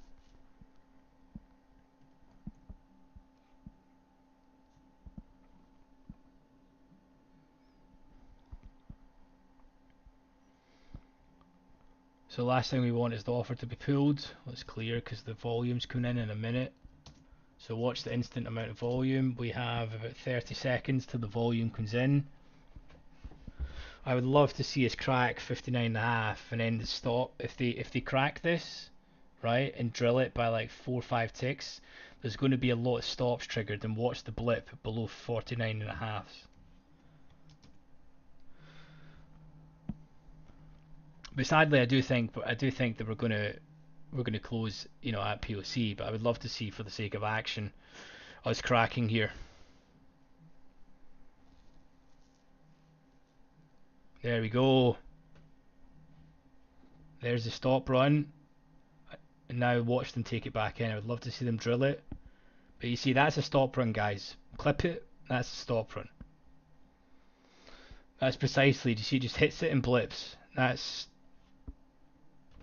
So last thing we want is the offer to be pulled. Let's clear because the volume's coming in a minute. So watch the instant amount of volume. We have about 30 seconds till the volume comes in. I would love to see us crack 59.5 and then stop. If they crack this, right, and drill it by like 4 or 5 ticks, there's going to be a lot of stops triggered, and watch the blip below 49.5. But sadly, I do think that we're gonna close, you know, at POC. But I would love to see, for the sake of action, us cracking here. There we go. There's the stop run. And now watch them take it back in. I would love to see them drill it. But you see, that's a stop run, guys. Clip it. That's a stop run. That's precisely. You see, it just hits it and blips. That's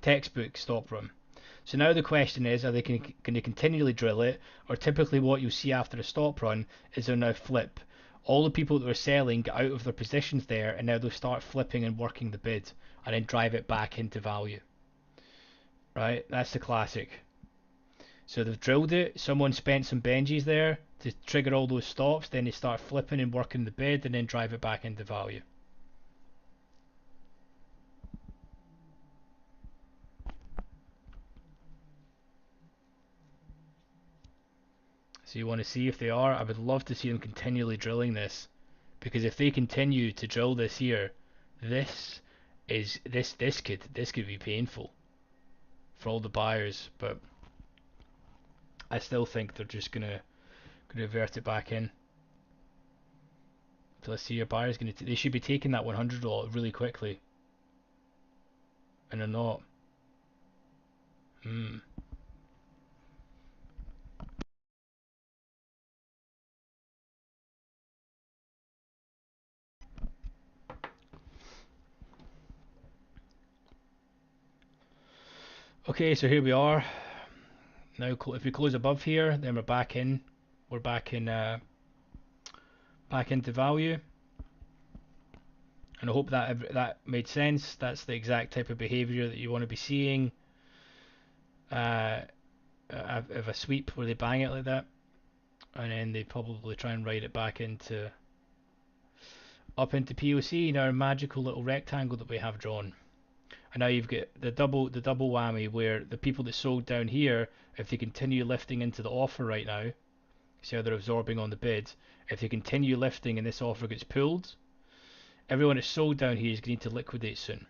textbook stop run. So now the question is, are they going to continually drill it, or typically what you'll see after a stop run is they'll now flip. All the people that were selling get out of their positions there, and now they'll start flipping and working the bid, and then drive it back into value. Right? That's the classic. So they've drilled it, someone spent some Benjis there to trigger all those stops, then they start flipping and working the bid, and then drive it back into value. So you want to see if they are. I would love to see them continually drilling this, because if they continue to drill this here, this could be painful for all the buyers. But I still think they're just gonna revert it back in. So let's see, your buyers they should be taking that 100 lot really quickly, and they're not. Okay, so here we are. Now, if we close above here, then we're back in. We're back into value. And I hope that made sense. That's the exact type of behavior that you want to be seeing. Of a sweep where they bang it like that, and then they probably try and ride it back up into POC in our magical little rectangle that we have drawn. And now you've got the double whammy where the people that sold down here, if they continue lifting into the offer right now, see how they're absorbing on the bid. If they continue lifting and this offer gets pulled, everyone that's sold down here is going to need to liquidate soon.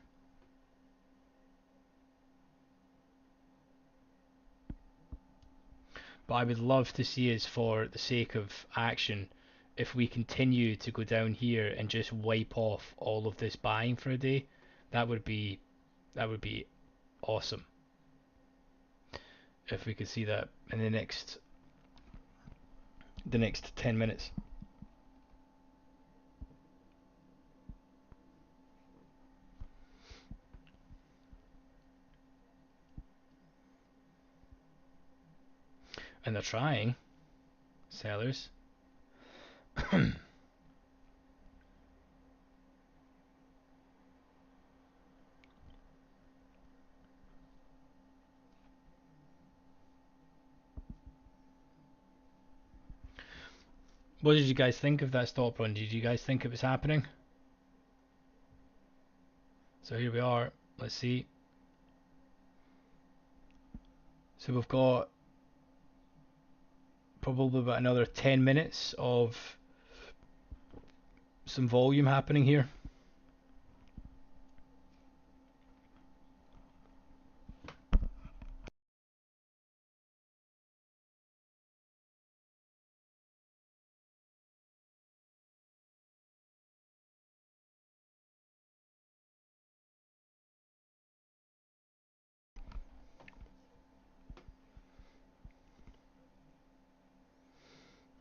But I would love to see us, for the sake of action, if we continue to go down here and just wipe off all of this buying for a day, that would be awesome. If we could see that in the next 10 minutes. And they're trying, sellers. What did you guys think of that stop run? Did you guys think it was happening? So here we are. Let's see. So we've got probably about another 10 minutes of some volume happening here.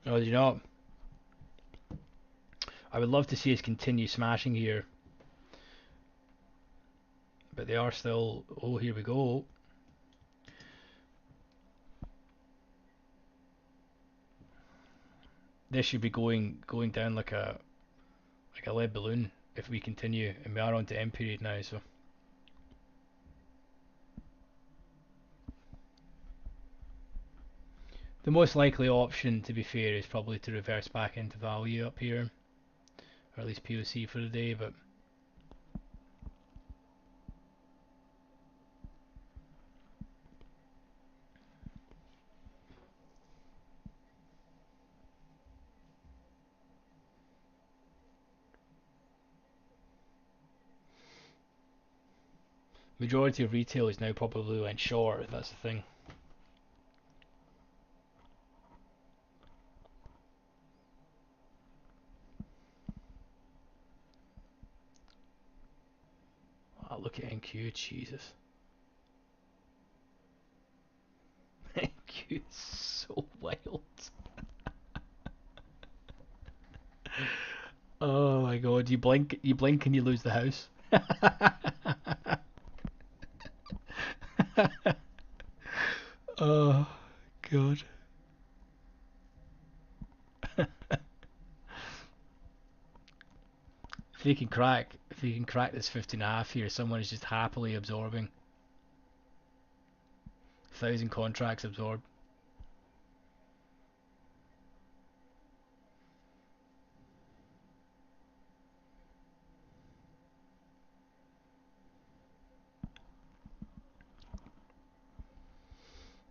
Oh, did you not? I would love to see us continue smashing here, but they are still. Oh, here we go. This should be going down like a lead balloon if we continue, and we are on to end period now. So the most likely option, to be fair, is probably to reverse back into value up here, or at least POC for the day. But majority of retail is now probably went short. That's the thing. Oh, look at NQ, Jesus. NQ is so wild. Oh my god, you blink and you lose the house. Oh god. If they can crack this 50.5 here, someone is just happily absorbing 1,000 contracts absorbed.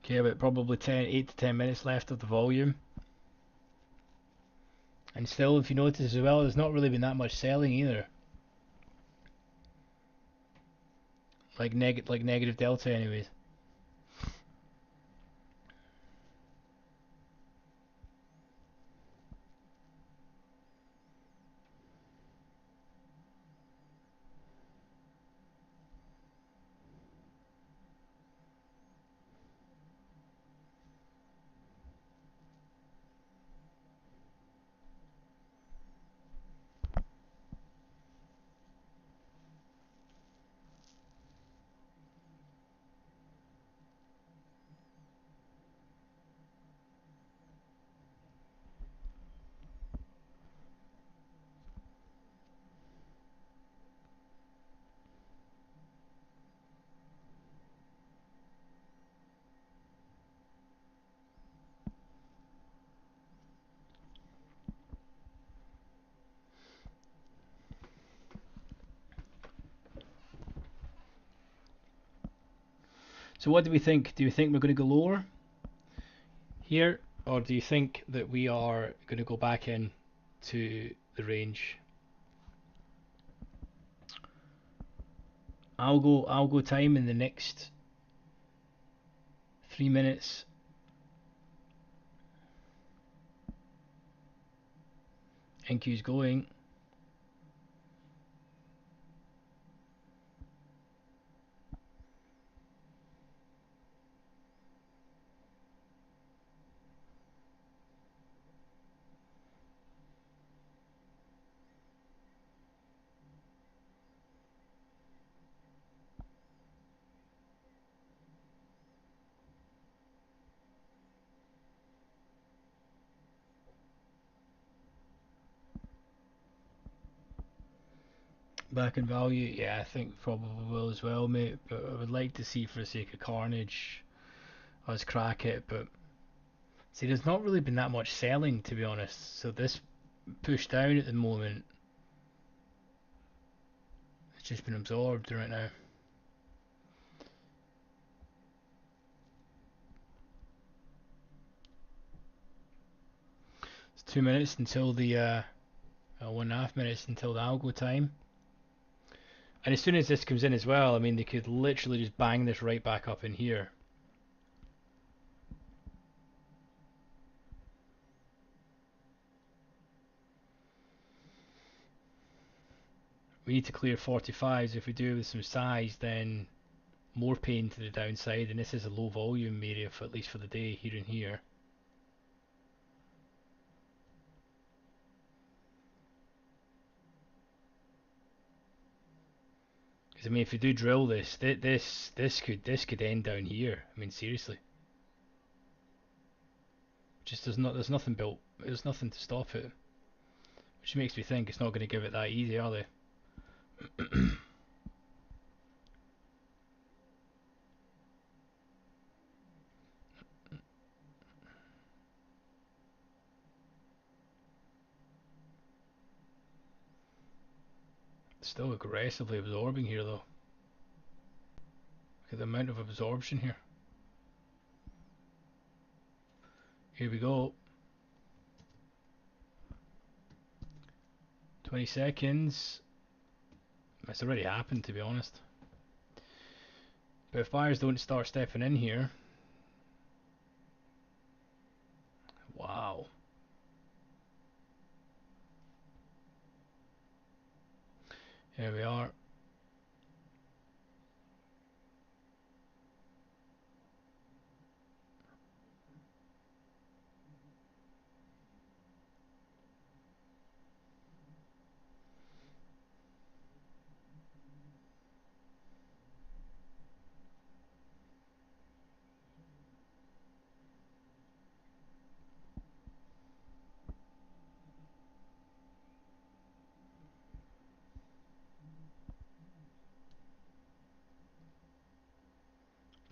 Okay, but probably 8 to 10 minutes left of the volume. And still, if you notice as well, there's not really been that much selling either. Like negative delta anyways. So what do we think? Do you think we're going to go lower here, or do you think that we are going to go back in to the range? I'll go time in the next 3 minutes. NQ's going. Back in value, yeah, I think probably will as well, mate. But I would like to see, for the sake of carnage, us crack it. But see, there's not really been that much selling, to be honest. So this push down at the moment, it's just been absorbed right now. It's 2 minutes until the 1.5 minutes until the algo time. And as soon as this comes in as well, I mean, they could literally just bang this right back up in here. We need to clear 45s. If we do it with some size, then more pain to the downside. And this is a low volume area, for at least for the day, here and here. Because I mean, if we do drill this, this could end down here. I mean, seriously. Just there's nothing built. There's nothing to stop it. Which makes me think it's not going to give it that easy, are they? Still aggressively absorbing here, though. Look at the amount of absorption here. Here we go. 20 seconds. It's already happened, to be honest. But if buyers don't start stepping in here... Wow. Here we are.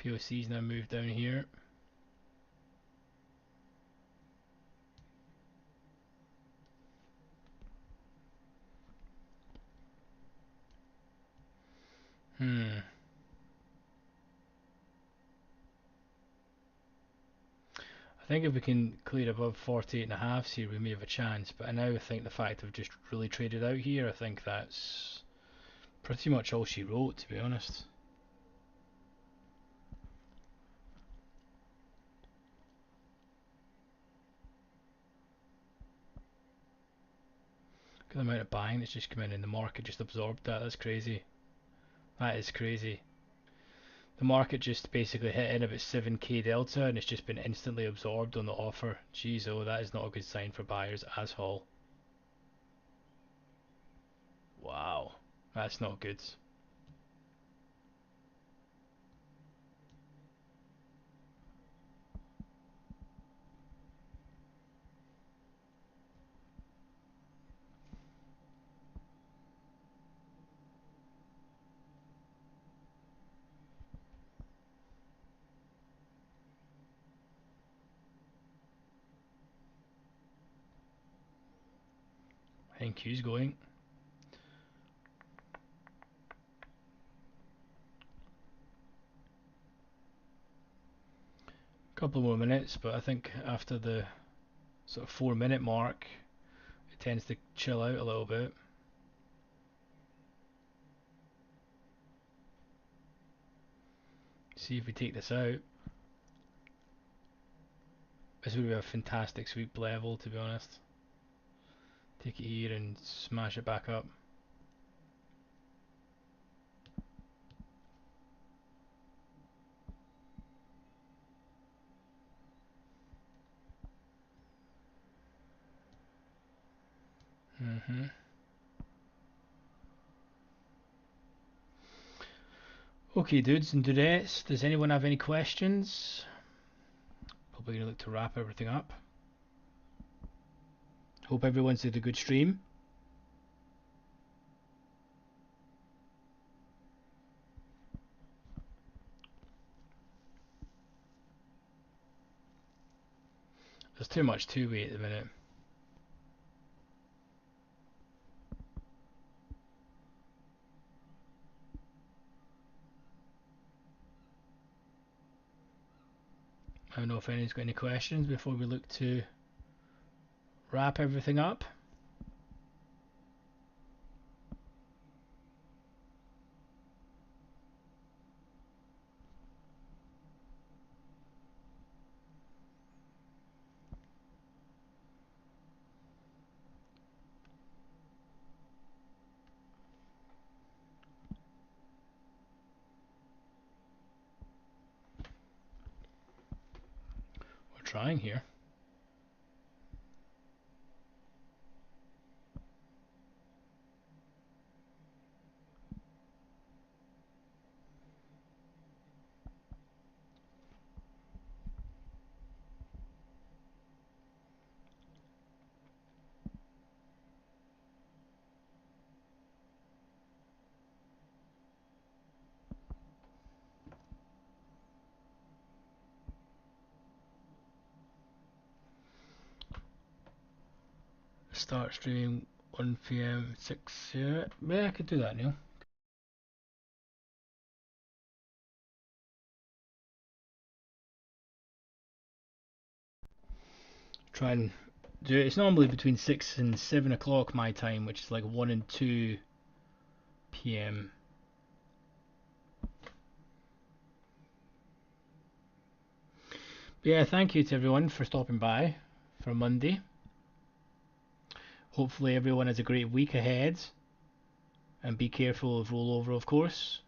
POC's now moved down here. I think if we can clear above 48.5 here, we may have a chance. But now I think the fact I've just really traded out here, I think that's pretty much all she wrote, to be honest. Look at the amount of buying that's just come in the market just absorbed that. That's crazy. That is crazy. The market just basically hit in about 7k delta and it's just been instantly absorbed on the offer. Jeez, oh, that is not a good sign for buyers as whole. Wow, that's not good. NQ's going. couple more minutes, but I think after the sort of 4 minute mark, it tends to chill out a little bit. See if we take this out. This would be a fantastic sweep level, to be honest. Take it here and smash it back up. Okay, dudes and dudettes, does anyone have any questions? Probably gonna look to wrap everything up. Hope everyone's had a good stream. There's too much two-way at the minute. I don't know if anyone's got any questions before we look to wrap everything up. We're trying here. Start streaming 1 PM, 6. Yeah, I could do that, Neil. Try and do it. It's normally between 6 and 7 o'clock my time, which is like 1 and 2 PM. But yeah, thank you to everyone for stopping by for Monday. Hopefully everyone has a great week ahead, and be careful of rollover, of course.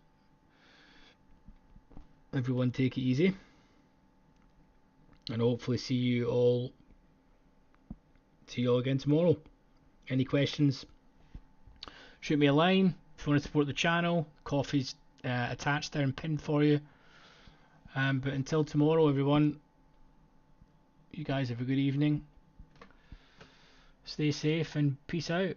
Everyone take it easy, and hopefully see you all again tomorrow. Any questions, shoot me a line. If you want to support the channel, coffee's attached there and pinned for you. But until tomorrow, everyone, you guys have a good evening. Stay safe and peace out.